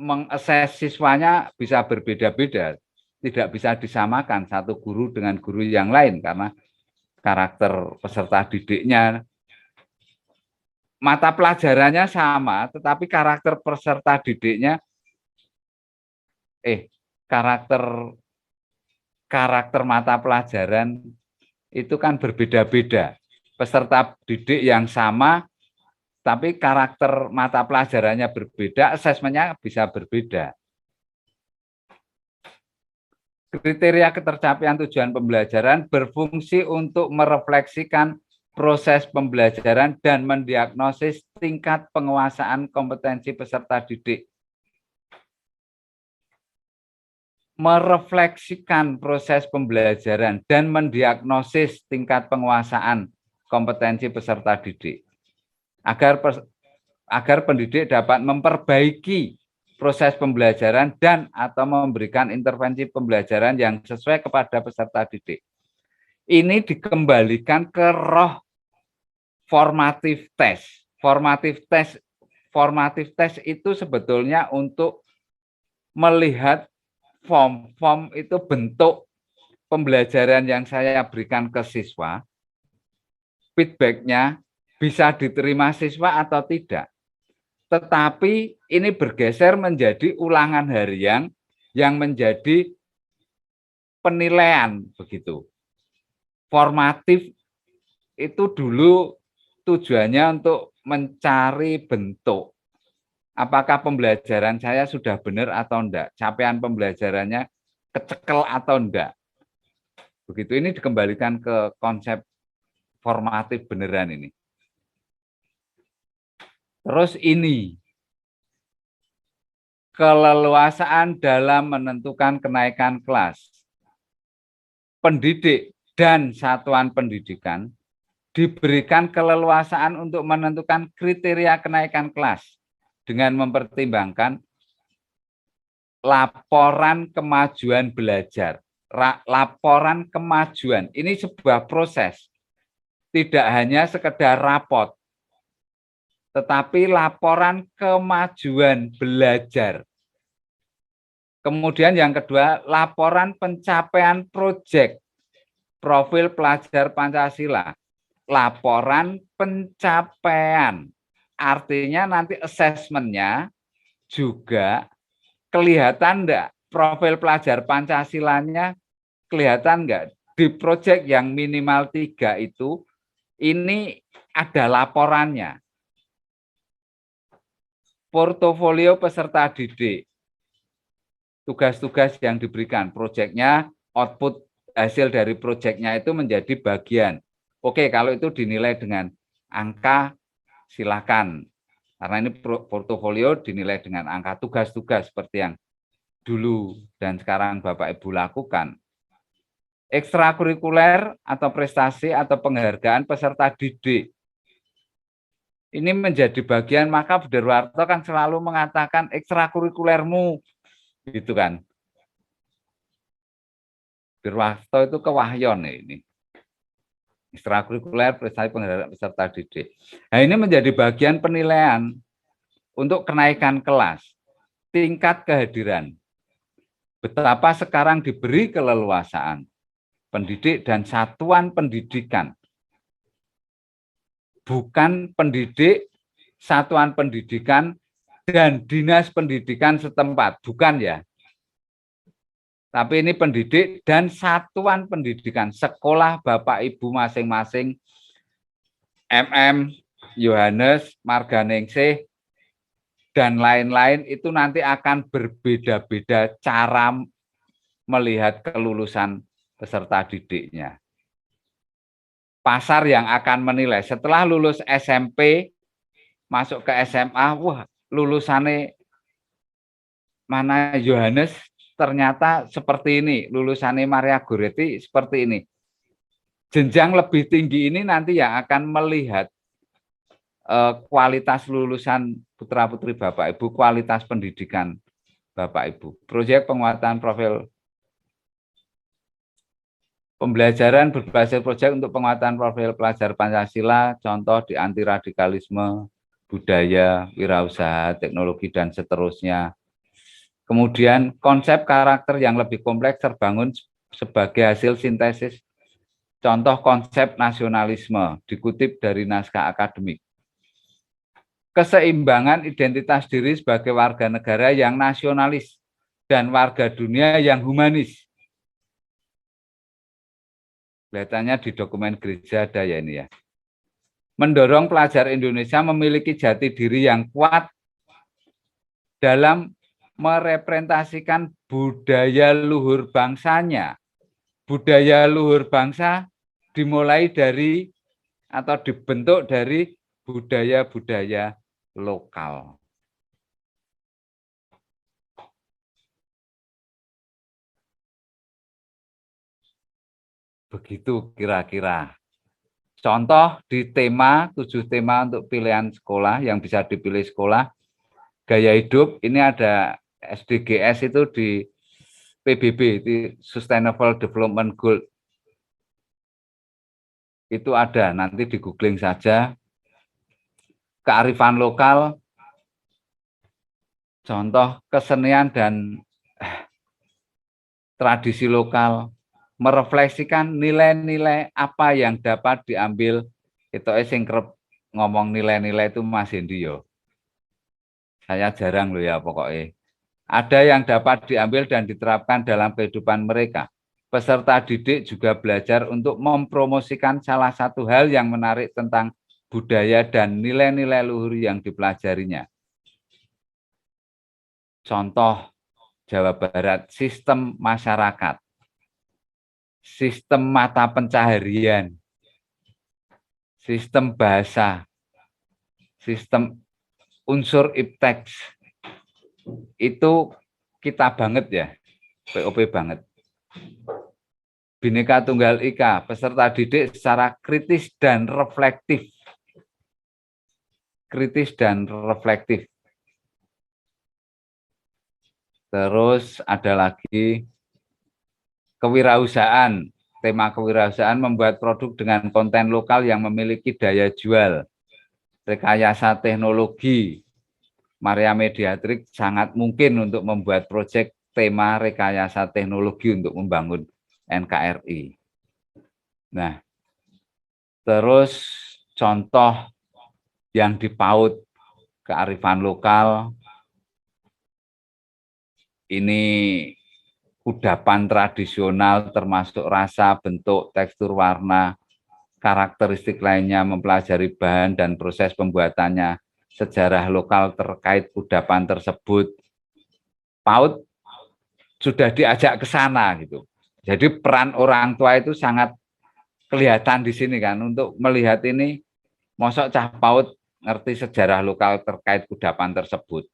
[SPEAKER 3] mengakses siswanya bisa berbeda-beda, tidak bisa disamakan satu guru dengan guru yang lain karena karakter peserta didiknya. Mata pelajarannya sama, tetapi karakter peserta didiknya, karakter mata pelajaran itu kan berbeda-beda. Peserta didik yang sama, tapi karakter mata pelajarannya berbeda, asesmennya bisa berbeda. Kriteria ketercapaian tujuan pembelajaran berfungsi untuk merefleksikan proses pembelajaran dan mendiagnosis tingkat penguasaan kompetensi peserta didik. merefleksikan proses pembelajaran dan mendiagnosis tingkat penguasaan kompetensi peserta didik agar pendidik dapat memperbaiki proses pembelajaran dan atau memberikan intervensi pembelajaran yang sesuai kepada peserta didik. Ini dikembalikan ke roh formatif test. Formatif test itu sebetulnya untuk melihat form itu bentuk pembelajaran yang saya berikan ke siswa, feedbacknya bisa diterima siswa atau tidak. Tetapi ini bergeser menjadi ulangan harian yang menjadi penilaian begitu. Formatif itu dulu tujuannya untuk mencari bentuk. Apakah pembelajaran saya sudah benar atau enggak? Capaian pembelajarannya kecekel atau enggak? Begitu, ini dikembalikan ke konsep formatif beneran ini. Terus ini, keleluasaan dalam menentukan kenaikan kelas. Pendidik dan satuan pendidikan diberikan keleluasaan untuk menentukan kriteria kenaikan kelas dengan mempertimbangkan laporan kemajuan belajar. Laporan kemajuan, ini sebuah proses. Tidak hanya sekedar rapot, tetapi laporan kemajuan belajar. Kemudian yang kedua, laporan pencapaian proyek profil pelajar Pancasila. Laporan pencapaian. Artinya nanti asesmennya juga kelihatan enggak profil pelajar Pancasilanya, kelihatan enggak di proyek yang minimal 3 itu, ini ada laporannya. Portofolio peserta didik, tugas-tugas yang diberikan, proyeknya, output hasil dari proyeknya itu menjadi bagian. Oke, kalau itu dinilai dengan angka, silakan. Karena ini portofolio dinilai dengan angka, tugas-tugas seperti yang dulu dan sekarang Bapak Ibu lakukan. Ekstrakurikuler atau prestasi atau penghargaan peserta didik. Ini menjadi bagian, maka Bu Darwarto kan selalu mengatakan ekstrakurikulermu, gitu kan. Darwarto itu kewahyon ini. Ekstrakurikuler, prestasi, penghargaan peserta didik. Nah, ini menjadi bagian penilaian untuk kenaikan kelas, tingkat kehadiran. Betapa sekarang diberi keleluasaan pendidik dan satuan pendidikan. Bukan pendidik, satuan pendidikan, dan dinas pendidikan setempat. Bukan ya. Tapi ini pendidik dan satuan pendidikan, sekolah Bapak Ibu masing-masing, MM, Yohanes, Marganingsih, dan lain-lain itu nanti akan berbeda-beda cara melihat kelulusan peserta didiknya. Pasar yang akan menilai setelah lulus SMP, masuk ke SMA, wah lulusannya mana Yohanes, ternyata seperti ini, lulusannya Maria Goretti seperti ini. Jenjang lebih tinggi ini nanti yang akan melihat kualitas lulusan putra-putri Bapak Ibu, kualitas pendidikan Bapak Ibu. Proyek penguatan profil pembelajaran berbasis proyek untuk penguatan profil pelajar Pancasila, contoh di anti radikalisme, budaya, wirausaha, teknologi, dan seterusnya. Kemudian konsep karakter yang lebih kompleks terbangun sebagai hasil sintesis contoh konsep nasionalisme dikutip dari naskah akademik. Keseimbangan identitas diri sebagai warga negara yang nasionalis dan warga dunia yang humanis. Kelihatannya di dokumen gereja ada ya ini ya. Mendorong pelajar Indonesia memiliki jati diri yang kuat dalam merepresentasikan budaya luhur bangsanya. Budaya luhur bangsa dimulai dari atau dibentuk dari budaya-budaya lokal. Begitu kira-kira. Contoh di tema, 7 tema untuk pilihan sekolah yang bisa dipilih sekolah. Gaya hidup, ini ada SDGs itu di PBB, di Sustainable Development Goal. Itu ada, nanti di googling saja. Kearifan lokal, contoh kesenian dan tradisi lokal, merefleksikan nilai-nilai apa yang dapat diambil. Itu sing kerep ngomong nilai-nilai itu Mas Hendi yo. Saya jarang loh ya pokoknya. Ada yang dapat diambil dan diterapkan dalam kehidupan mereka. Peserta didik juga belajar untuk mempromosikan salah satu hal yang menarik tentang budaya dan nilai-nilai luhur yang dipelajarinya. Contoh Jawa Barat, sistem masyarakat, sistem mata pencaharian, sistem bahasa, sistem unsur ipteks. Itu kita banget ya, POP banget. Bhinneka Tunggal Ika, peserta didik secara kritis dan reflektif. Kritis dan reflektif. Terus ada lagi kewirausahaan. Tema kewirausahaan membuat produk dengan konten lokal yang memiliki daya jual. Rekayasa teknologi. Maria Mediatrix sangat mungkin untuk membuat proyek tema rekayasa teknologi untuk membangun NKRI. Nah, terus contoh yang dipaut kearifan lokal, ini kudapan tradisional termasuk rasa, bentuk, tekstur, warna, karakteristik lainnya, mempelajari bahan dan proses pembuatannya, sejarah lokal terkait kudapan tersebut. PAUD sudah diajak ke sana gitu. Jadi peran orang tua itu sangat kelihatan di sini kan untuk melihat ini, mosok cah PAUD ngerti sejarah lokal terkait kudapan tersebut.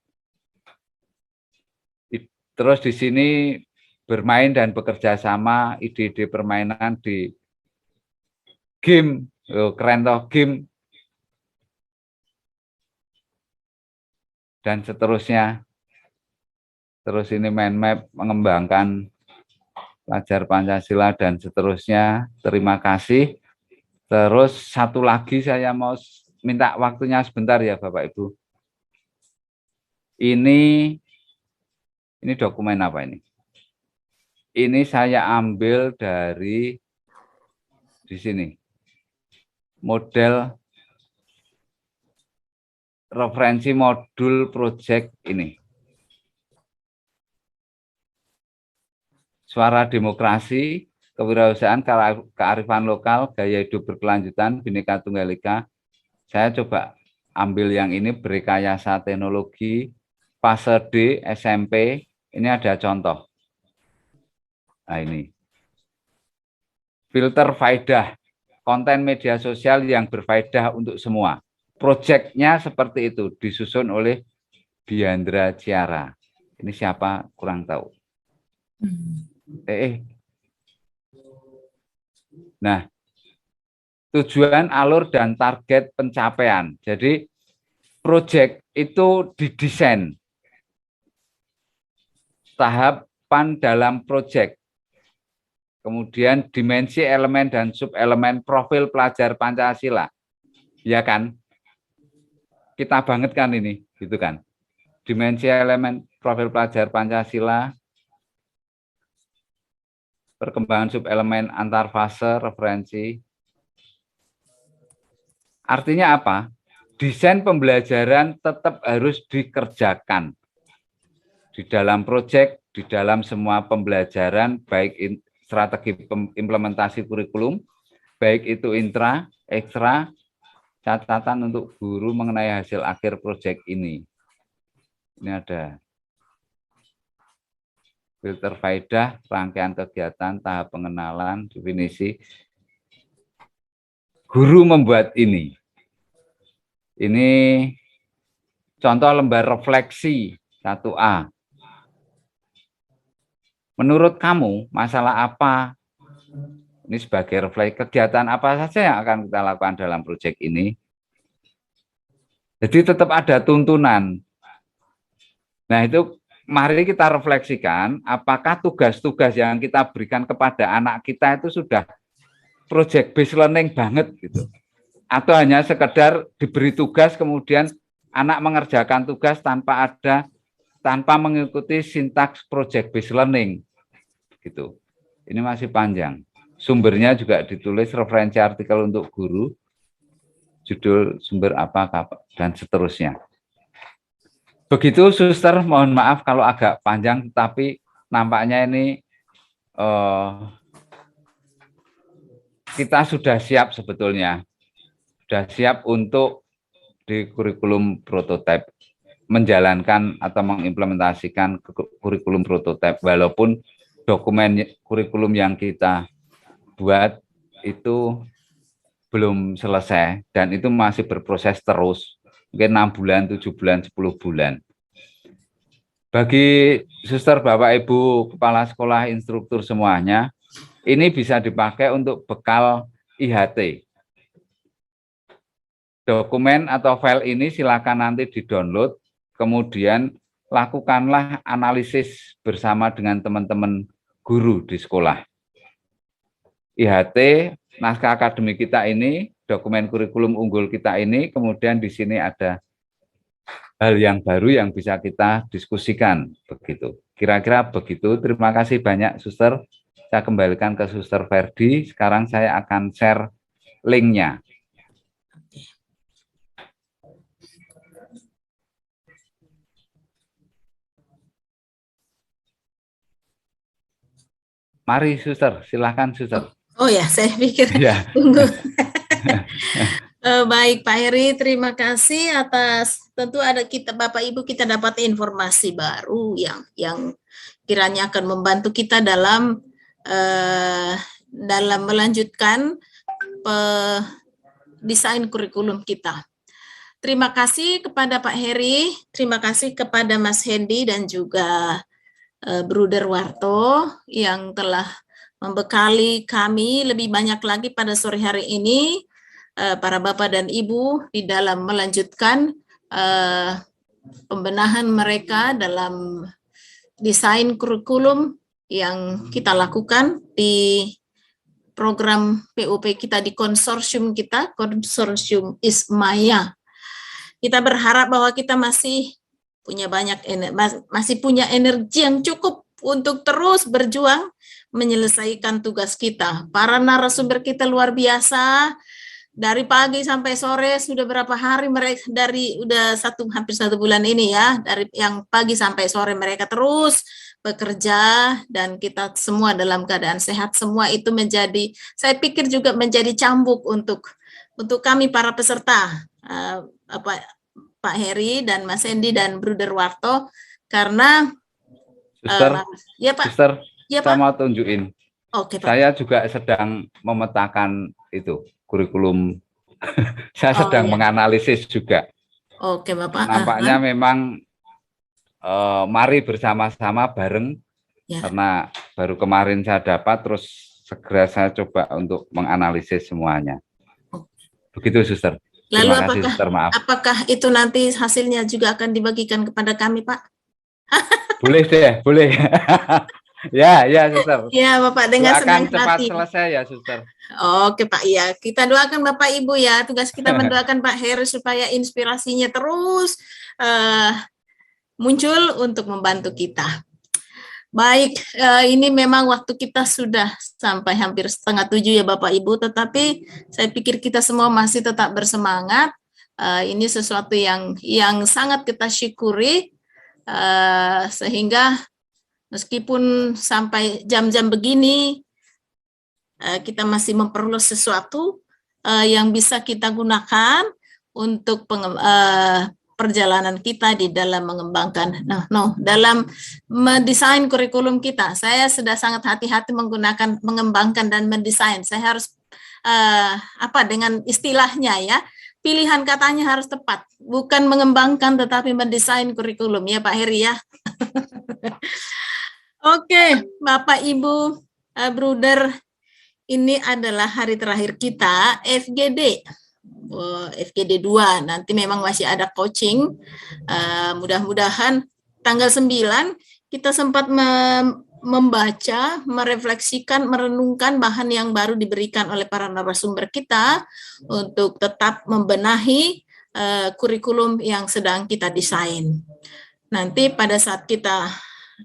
[SPEAKER 3] Terus di sini bermain dan bekerja sama, ide-ide permainan di game, keren toh game, dan seterusnya. Terus ini mind map mengembangkan pelajar Pancasila dan seterusnya. Terima kasih. Terus satu lagi saya mau minta waktunya sebentar ya Bapak Ibu. Ini dokumen apa ini? Ini saya ambil dari di sini. Model referensi modul proyek ini. Suara demokrasi, kewirausahaan, kearifan lokal, gaya hidup berkelanjutan, Bhinneka Tunggal Ika. Saya coba ambil yang ini, berekayasa teknologi, fase D, SMP, ini ada contoh. Nah ini. Filter faedah, konten media sosial yang berfaedah untuk semua. Proyeknya seperti itu, disusun oleh Diandra Ciara. Ini siapa? Kurang tahu. Nah, tujuan, alur, dan target pencapaian. Jadi, proyek itu didesain. Tahapan dalam proyek. Kemudian dimensi elemen dan subelemen profil pelajar Pancasila. Ya kan? Kita banget kan ini, gitu kan? Dimensi elemen profil pelajar Pancasila, perkembangan subelemen antar fase, referensi. Artinya apa? Desain pembelajaran tetap harus dikerjakan di dalam proyek, di dalam semua pembelajaran, baik strategi implementasi kurikulum, baik itu intra, ekstra, catatan untuk guru mengenai hasil akhir proyek ini. Ini ada filter faedah, rangkaian kegiatan, tahap pengenalan, definisi. Guru membuat ini. Ini contoh lembar refleksi 1A. Menurut kamu, masalah apa Ini sebagai refleksi kegiatan apa saja yang akan kita lakukan dalam proyek ini. Jadi tetap ada tuntunan. Nah itu mari kita refleksikan apakah tugas-tugas yang kita berikan kepada anak kita itu sudah project based learning banget gitu. Atau hanya sekedar diberi tugas kemudian anak mengerjakan tugas tanpa mengikuti sintaks project based learning gitu. Ini masih panjang. Sumbernya juga ditulis referensi artikel untuk guru, judul sumber apa dan seterusnya. Begitu Suster, mohon maaf kalau agak panjang, tapi nampaknya ini kita sudah siap sebetulnya. Sudah siap untuk di kurikulum prototipe, menjalankan atau mengimplementasikan kurikulum prototipe, walaupun dokumen kurikulum yang kita buat itu belum selesai, dan itu masih berproses terus. Mungkin 6 bulan, 7 bulan, 10 bulan. Bagi Suster, Bapak, Ibu, Kepala Sekolah, Instruktur semuanya, ini bisa dipakai untuk bekal IHT. Dokumen atau file ini silakan nanti di-download, kemudian lakukanlah analisis bersama dengan teman-teman guru di sekolah. IHT, naskah akademik kita ini, dokumen kurikulum unggul kita ini, kemudian di sini ada hal yang baru yang bisa kita diskusikan, begitu. Kira-kira begitu. Terima kasih banyak, Suster. Saya kembalikan ke Suster Ferdi. Sekarang saya akan share linknya. Mari, Suster. Silakan, Suster.
[SPEAKER 2] Oh ya, saya pikir ya. Tunggu. Baik Pak Heri, terima kasih atas tentu ada kita Bapak Ibu kita dapat informasi baru yang kiranya akan membantu kita dalam melanjutkan desain kurikulum kita. Terima kasih kepada Pak Heri, terima kasih kepada Mas Hendy dan juga Bruder Warto yang telah membekali kami lebih banyak lagi pada sore hari ini, para Bapak dan Ibu di dalam melanjutkan pembenahan mereka dalam desain kurikulum yang kita lakukan di program PUP kita di konsorsium kita, konsorsium Ismaya. Kita berharap bahwa kita masih punya energi yang cukup untuk terus berjuang menyelesaikan tugas kita. Para narasumber kita luar biasa. Dari pagi sampai sore sudah berapa hari mereka hampir satu bulan ini ya, dari yang pagi sampai sore mereka terus bekerja dan kita semua dalam keadaan sehat. Semua itu saya pikir juga menjadi cambuk untuk kami para peserta, Pak Heri dan Mas Hendy dan Bruder Warto, karena
[SPEAKER 3] Suster,
[SPEAKER 2] ya Pak.
[SPEAKER 3] Suster,
[SPEAKER 2] ya,
[SPEAKER 3] saya
[SPEAKER 2] Pak.
[SPEAKER 3] mau tunjukin.
[SPEAKER 2] Oke, Pak.
[SPEAKER 3] Saya juga sedang memetakan itu kurikulum. Saya sedang menganalisis juga.
[SPEAKER 2] Oke, Bapak.
[SPEAKER 3] Nampaknya memang mari bersama-sama bareng, karena baru kemarin saya dapat, terus segera saya coba untuk menganalisis semuanya. Begitu, Suster.
[SPEAKER 2] Lalu
[SPEAKER 3] terima kasih, Suster, maaf.
[SPEAKER 2] Apakah itu nanti hasilnya juga akan dibagikan kepada kami, Pak?
[SPEAKER 3] Boleh deh, boleh. Ya, Suster.
[SPEAKER 2] Ya, Bapak, dengan senang hati.
[SPEAKER 3] Akan cepat selesai ya, Suster.
[SPEAKER 2] Oke, Pak. Ya, kita doakan Bapak Ibu ya. Tugas kita mendoakan Pak Heri supaya inspirasinya terus muncul untuk membantu kita. Baik, ini memang waktu kita sudah sampai hampir 6:30 ya Bapak Ibu, tetapi saya pikir kita semua masih tetap bersemangat. Ini sesuatu yang sangat kita syukuri, sehingga meskipun sampai jam-jam begini, kita masih memperoleh sesuatu yang bisa kita gunakan untuk perjalanan kita di dalam mengembangkan, dalam mendesain kurikulum kita. Saya sudah sangat hati-hati mengembangkan dan mendesain. Saya harus dengan istilahnya ya, pilihan katanya harus tepat, bukan mengembangkan tetapi mendesain kurikulum ya Pak Heri ya. Oke, Bapak Ibu, Bruder ini adalah hari terakhir kita FGD. FGD 2, nanti memang masih ada coaching. Mudah-mudahan tanggal 9 kita sempat membaca, merefleksikan, merenungkan bahan yang baru diberikan oleh para narasumber kita untuk tetap membenahi kurikulum yang sedang kita desain. Nanti pada saat kita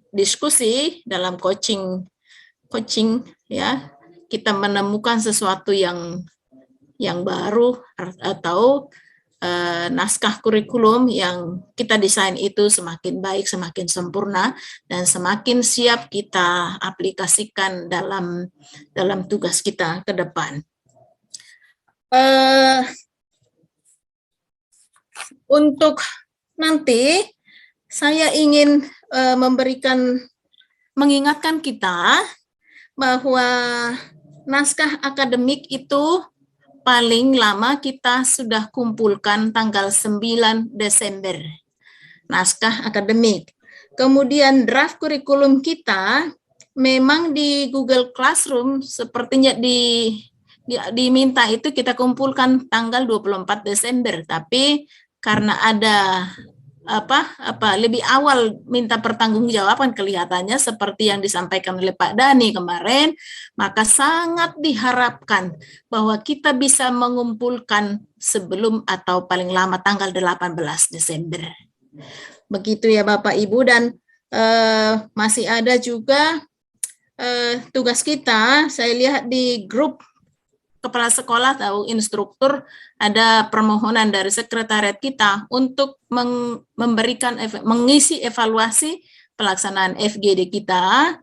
[SPEAKER 2] diskusi dalam coaching ya, kita menemukan sesuatu yang baru atau naskah kurikulum yang kita desain itu semakin baik, semakin sempurna, dan semakin siap kita aplikasikan dalam tugas kita ke depan. Untuk nanti saya ingin mengingatkan kita bahwa naskah akademik itu paling lama kita sudah kumpulkan tanggal 9 Desember, naskah akademik. Kemudian draft kurikulum kita memang di Google Classroom sepertinya diminta itu kita kumpulkan tanggal 24 Desember, tapi karena ada lebih awal minta pertanggungjawaban kelihatannya seperti yang disampaikan oleh Pak Dhani kemarin, maka sangat diharapkan bahwa kita bisa mengumpulkan sebelum atau paling lama tanggal 18 Desember. Begitu ya Bapak Ibu, dan masih ada juga tugas kita, saya lihat di grup kepala sekolah atau instruktur ada permohonan dari sekretariat kita untuk mengisi evaluasi pelaksanaan FGD kita.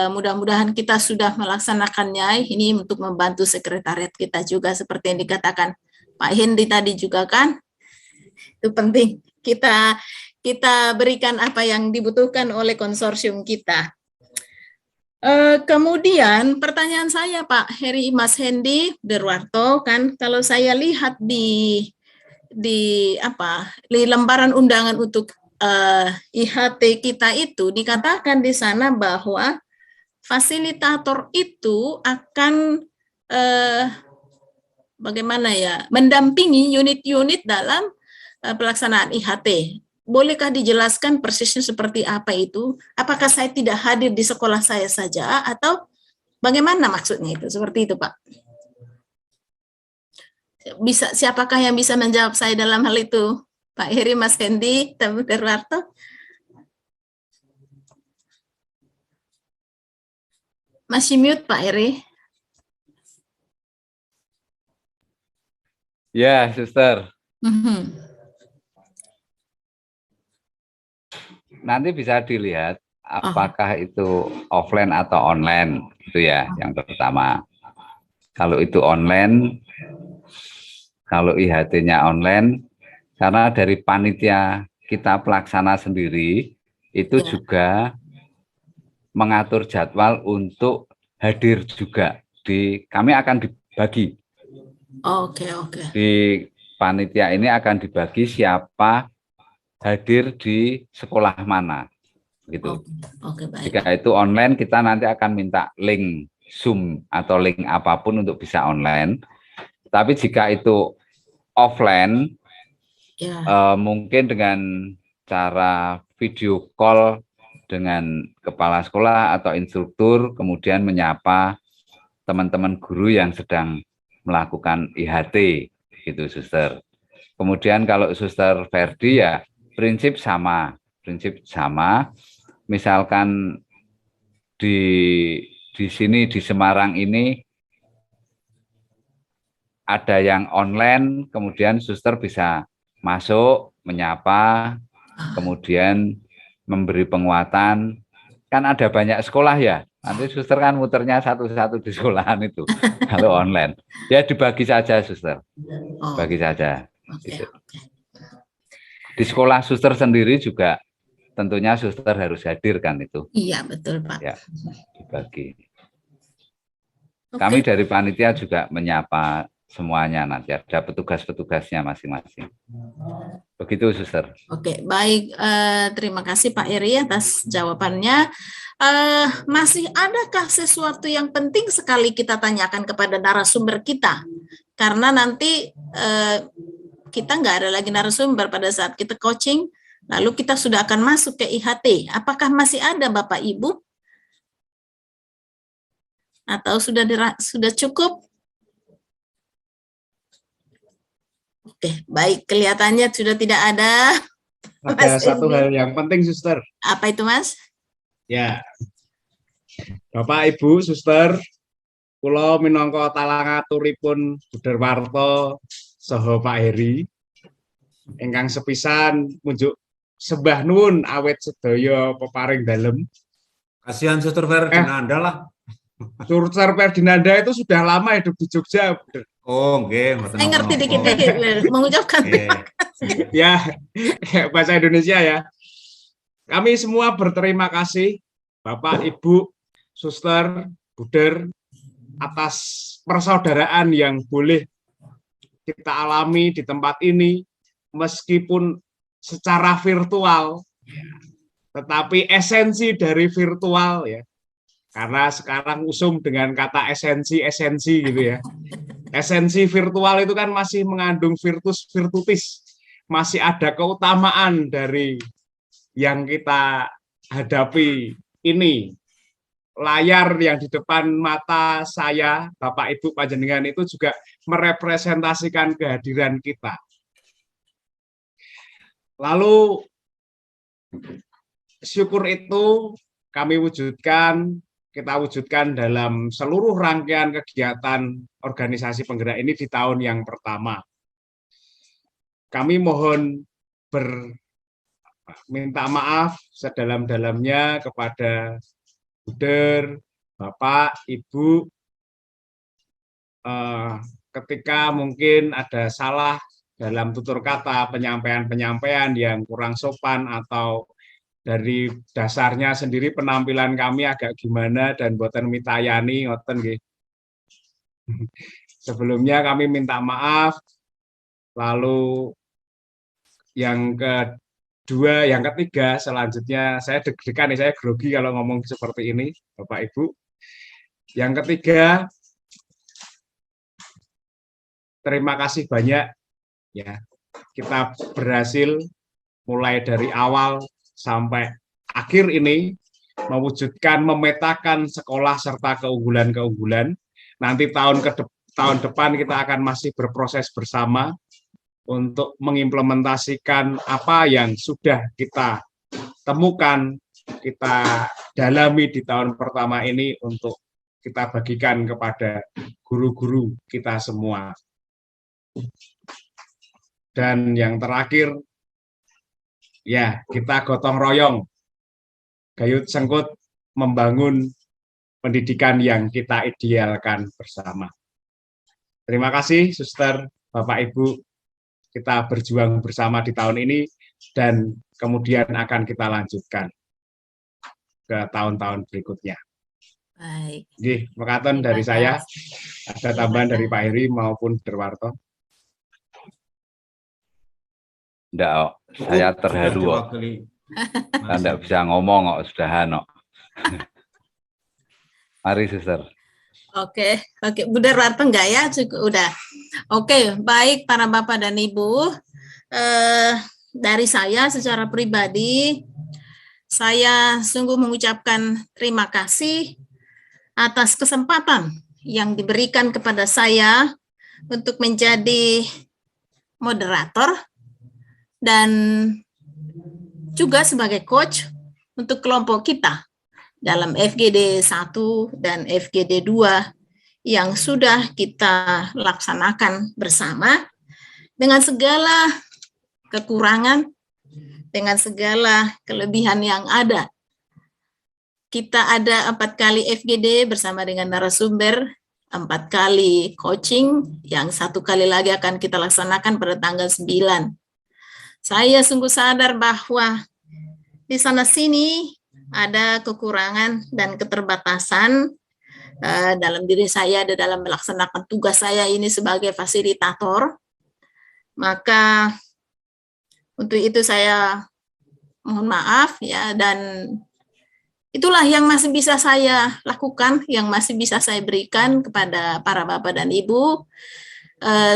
[SPEAKER 2] Mudah-mudahan kita sudah melaksanakannya. Ini untuk membantu sekretariat kita juga seperti yang dikatakan Pak Hendy tadi juga kan. Itu penting kita berikan apa yang dibutuhkan oleh konsorsium kita. Kemudian pertanyaan saya Pak Heri Mas Hendy Derwarto, kan kalau saya lihat di lembaran undangan untuk IHT kita itu dikatakan di sana bahwa fasilitator itu akan mendampingi unit-unit dalam pelaksanaan IHT. Bolehkah dijelaskan persisnya seperti apa itu? Apakah saya tidak hadir di sekolah saya saja atau bagaimana maksudnya itu? Seperti itu, Pak. Siapakah yang bisa menjawab saya dalam hal itu? Pak Heri, Mas Hendy, Derwarto? Masih mute, Pak Heri.
[SPEAKER 3] Ya, Suster. Nanti bisa dilihat apakah itu offline atau online, itu ya yang pertama. Kalau itu online, kalau IHT-nya online, karena dari panitia kita pelaksana sendiri, itu juga mengatur jadwal untuk hadir juga. Kami akan dibagi.
[SPEAKER 2] Oke.
[SPEAKER 3] Di panitia ini akan dibagi siapa hadir di sekolah mana, gitu.
[SPEAKER 2] Oke, baik.
[SPEAKER 3] Jika itu online, kita nanti akan minta link Zoom atau link apapun untuk bisa online. Tapi jika itu offline, mungkin dengan cara video call dengan kepala sekolah atau instruktur, kemudian menyapa teman-teman guru yang sedang melakukan IHT, gitu, Suster. Kemudian kalau Suster Ferdi ya prinsip sama. Misalkan di sini di Semarang ini ada yang online, kemudian Suster bisa masuk, menyapa, kemudian memberi penguatan. Kan ada banyak sekolah ya, nanti Suster kan muternya satu-satu di sekolahan itu. Kalau online, ya dibagi saja, Suster. Bagi saja. Gitu. Di sekolah Suster sendiri juga tentunya Suster harus hadir kan itu.
[SPEAKER 2] Iya, betul Pak.
[SPEAKER 3] Ya, dibagi. Kami dari panitia juga menyapa semuanya, nanti ada petugas-petugasnya masing-masing. Begitu, Suster.
[SPEAKER 2] Oke, baik. Terima kasih Pak Eri atas jawabannya. Masih adakah sesuatu yang penting sekali kita tanyakan kepada narasumber kita? Karena nanti kita nggak ada lagi narasumber pada saat kita coaching, lalu kita sudah akan masuk ke IHT. Apakah masih ada Bapak Ibu? Atau sudah cukup? Oke, baik. Kelihatannya sudah tidak ada.
[SPEAKER 1] Ada satu hal yang penting, Suster.
[SPEAKER 2] Apa itu, Mas?
[SPEAKER 1] Ya, Bapak, Ibu, Suster, kula minangka talangaturipun Buderwarto saha Pak Heri, ingkang sepisan munjuk sembah nuwun awet sedaya peparing dalem.
[SPEAKER 6] Kasihan Suster Ferdinanda lah.
[SPEAKER 1] Suster Ferdinanda itu sudah lama hidup di Jogja.
[SPEAKER 6] Oh, nggih.
[SPEAKER 2] Saya ngerti dikit-dikit mengucapkan terima kasih.
[SPEAKER 1] Ya, bahasa Indonesia ya. Kami semua berterima kasih Bapak, Ibu, Suster, Buder atas persaudaraan yang boleh kita alami di tempat ini meskipun secara virtual, tetapi esensi dari virtual ya. Karena sekarang usum dengan kata esensi gitu ya. Esensi virtual itu kan masih mengandung virtus virtutis, masih ada keutamaan dari yang kita hadapi ini. Layar yang di depan mata saya, Bapak Ibu panjenengan itu juga merepresentasikan kehadiran kita. Lalu syukur itu kita wujudkan dalam seluruh rangkaian kegiatan organisasi penggerak ini di tahun yang pertama. Kami mohon minta maaf sedalam-dalamnya kepada Buder, Bapak, Ibu, ketika mungkin ada salah dalam tutur kata, penyampaian-penyampaian yang kurang sopan atau dari dasarnya sendiri penampilan kami agak gimana dan boten mitayani ngoten nggih. Sebelumnya kami minta maaf. Lalu yang ketiga selanjutnya saya deg-degan nih, saya grogi kalau ngomong seperti ini, Bapak Ibu. Yang ketiga, terima kasih banyak ya. Kita berhasil mulai dari awal sampai akhir ini memetakan sekolah serta keunggulan-keunggulan. Nanti tahun depan kita akan masih berproses bersama untuk mengimplementasikan apa yang sudah kita temukan, kita dalami di tahun pertama ini untuk kita bagikan kepada guru-guru kita semua. Dan yang terakhir, ya, kita gotong royong, gayut sengkut membangun pendidikan yang kita idealkan bersama. Terima kasih, Suster, Bapak, Ibu. Kita berjuang bersama di tahun ini dan kemudian akan kita lanjutkan ke tahun-tahun berikutnya.
[SPEAKER 2] Baik.
[SPEAKER 1] Mekaten dari saya. Ada tambahan dari Pak Heri maupun Buderwarto.
[SPEAKER 3] Enggak, saya terharu kok. Enggak bisa ngomong kok, sudahan kok. Mari, Suster.
[SPEAKER 2] Oke, Buderwarto enggak ya? Cukup udah. Oke, baik para Bapak dan Ibu. Dari saya secara pribadi, saya sungguh mengucapkan terima kasih atas kesempatan yang diberikan kepada saya untuk menjadi moderator dan juga sebagai coach untuk kelompok kita dalam FGD 1 dan FGD 2 yang sudah kita laksanakan bersama dengan segala kekurangan, dengan segala kelebihan yang ada. Kita ada 4 kali FGD bersama dengan narasumber, 4 kali coaching, yang 1 kali lagi akan kita laksanakan pada tanggal 9. Saya sungguh sadar bahwa di sana-sini ada kekurangan dan keterbatasan, dalam diri saya dan dalam melaksanakan tugas saya ini sebagai fasilitator. Maka untuk itu saya mohon maaf ya, dan itulah yang masih bisa saya lakukan, yang masih bisa saya berikan kepada para Bapak dan Ibu.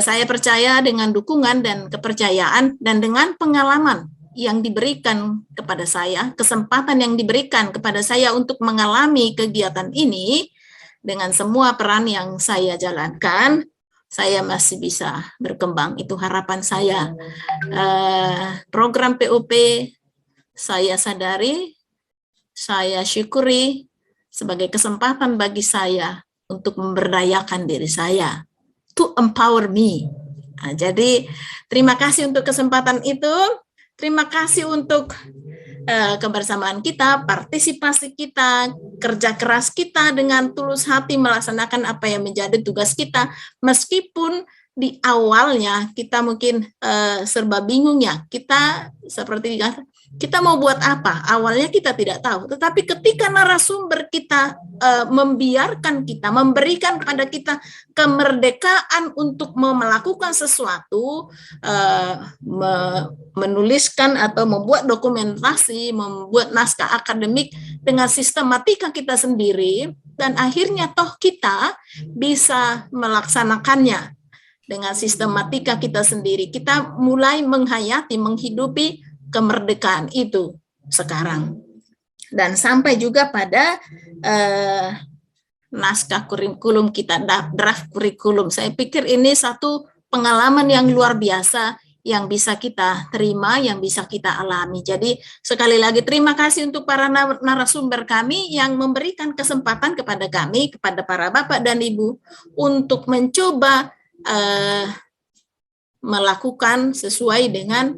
[SPEAKER 2] Saya percaya dengan dukungan dan kepercayaan dan dengan pengalaman yang diberikan kepada saya, kesempatan yang diberikan kepada saya untuk mengalami kegiatan ini, dengan semua peran yang saya jalankan, saya masih bisa berkembang. Itu harapan saya. Program POP saya sadari, saya syukuri sebagai kesempatan bagi saya untuk memberdayakan diri saya, to empower me. Nah, jadi terima kasih untuk kesempatan itu, terima kasih untuk kebersamaan kita, partisipasi kita, kerja keras kita dengan tulus hati melaksanakan apa yang menjadi tugas kita, meskipun di awalnya kita mungkin serba bingung ya, kita seperti kita mau buat apa? Awalnya kita tidak tahu, tetapi ketika narasumber kita membiarkan kita, memberikan kepada kita kemerdekaan untuk melakukan sesuatu, menuliskan atau membuat dokumentasi, membuat naskah akademik dengan sistematika kita sendiri, dan akhirnya toh kita bisa melaksanakannya dengan sistematika kita sendiri. Kita mulai menghayati, menghidupi kemerdekaan itu sekarang. Dan sampai juga pada naskah kurikulum kita, draft kurikulum. Saya pikir ini satu pengalaman yang luar biasa yang bisa kita terima, yang bisa kita alami. Jadi sekali lagi terima kasih untuk para narasumber kami yang memberikan kesempatan kepada kami, kepada para Bapak dan Ibu, untuk mencoba melakukan sesuai dengan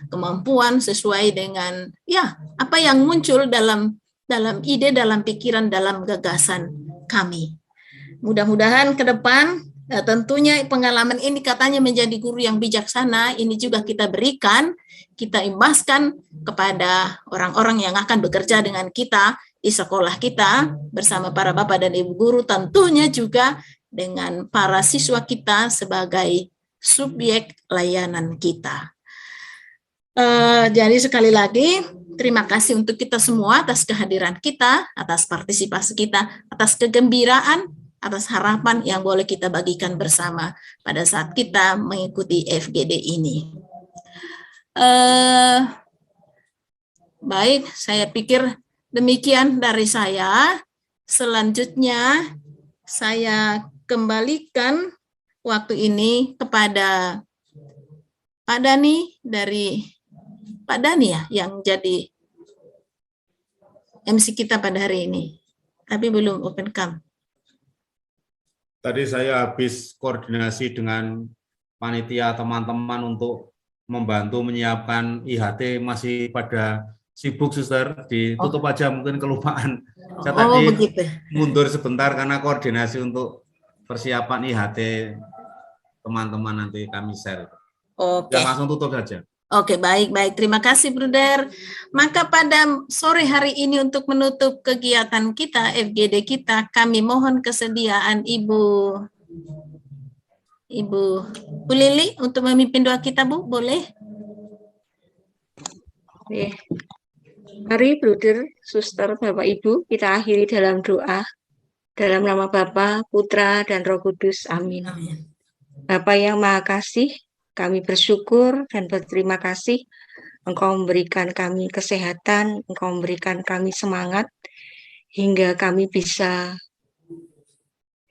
[SPEAKER 2] kemampuan, sesuai dengan ya apa yang muncul dalam ide, dalam pikiran, dalam gagasan kami. Mudah-mudahan ke depan tentunya pengalaman ini katanya menjadi guru yang bijaksana, ini juga kita berikan, kita imbaskan kepada orang-orang yang akan bekerja dengan kita di sekolah kita bersama para Bapak dan Ibu guru, tentunya juga dengan para siswa kita sebagai subjek layanan kita. Jadi sekali lagi terima kasih untuk kita semua atas kehadiran kita, atas partisipasi kita, atas kegembiraan, atas harapan yang boleh kita bagikan bersama pada saat kita mengikuti FGD ini. Baik, saya pikir demikian dari saya. Selanjutnya saya kembalikan waktu ini kepada Pak Dani dari Pak Dani ya, yang jadi MC kita pada hari ini, tapi belum open cam.
[SPEAKER 6] Tadi saya habis koordinasi dengan panitia teman-teman untuk membantu menyiapkan IHT, masih pada sibuk, Suster. Ditutup aja, mungkin kelupaan. Saya tadi
[SPEAKER 2] begitu.
[SPEAKER 6] mundur sebentar karena koordinasi untuk persiapan IHT teman-teman, nanti kami share.
[SPEAKER 2] Oke.
[SPEAKER 6] Ya, langsung tutup saja.
[SPEAKER 2] Oke, baik. Terima kasih, Bruder. Maka pada sore hari ini untuk menutup kegiatan kita, FGD kita, kami mohon kesediaan Ibu Lili untuk memimpin doa kita, Bu. Boleh?
[SPEAKER 7] Oke. Mari, Bruder, Suster, Bapak, Ibu, kita akhiri dalam doa. Dalam nama Bapa, Putra, dan Roh Kudus. Amin. Bapa yang Maha Kasih, kami bersyukur dan berterima kasih Engkau memberikan kami kesehatan, Engkau memberikan kami semangat, hingga kami bisa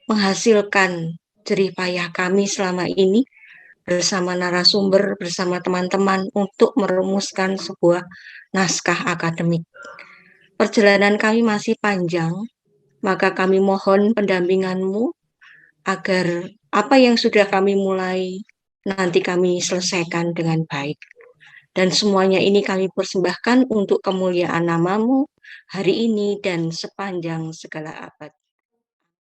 [SPEAKER 7] menghasilkan jerih payah kami selama ini bersama narasumber, bersama teman-teman untuk merumuskan sebuah naskah akademik. Perjalanan kami masih panjang, maka kami mohon pendampingan-Mu agar apa yang sudah kami mulai nanti kami selesaikan dengan baik. Dan semuanya ini kami persembahkan untuk kemuliaan nama-Mu hari ini dan sepanjang segala abad.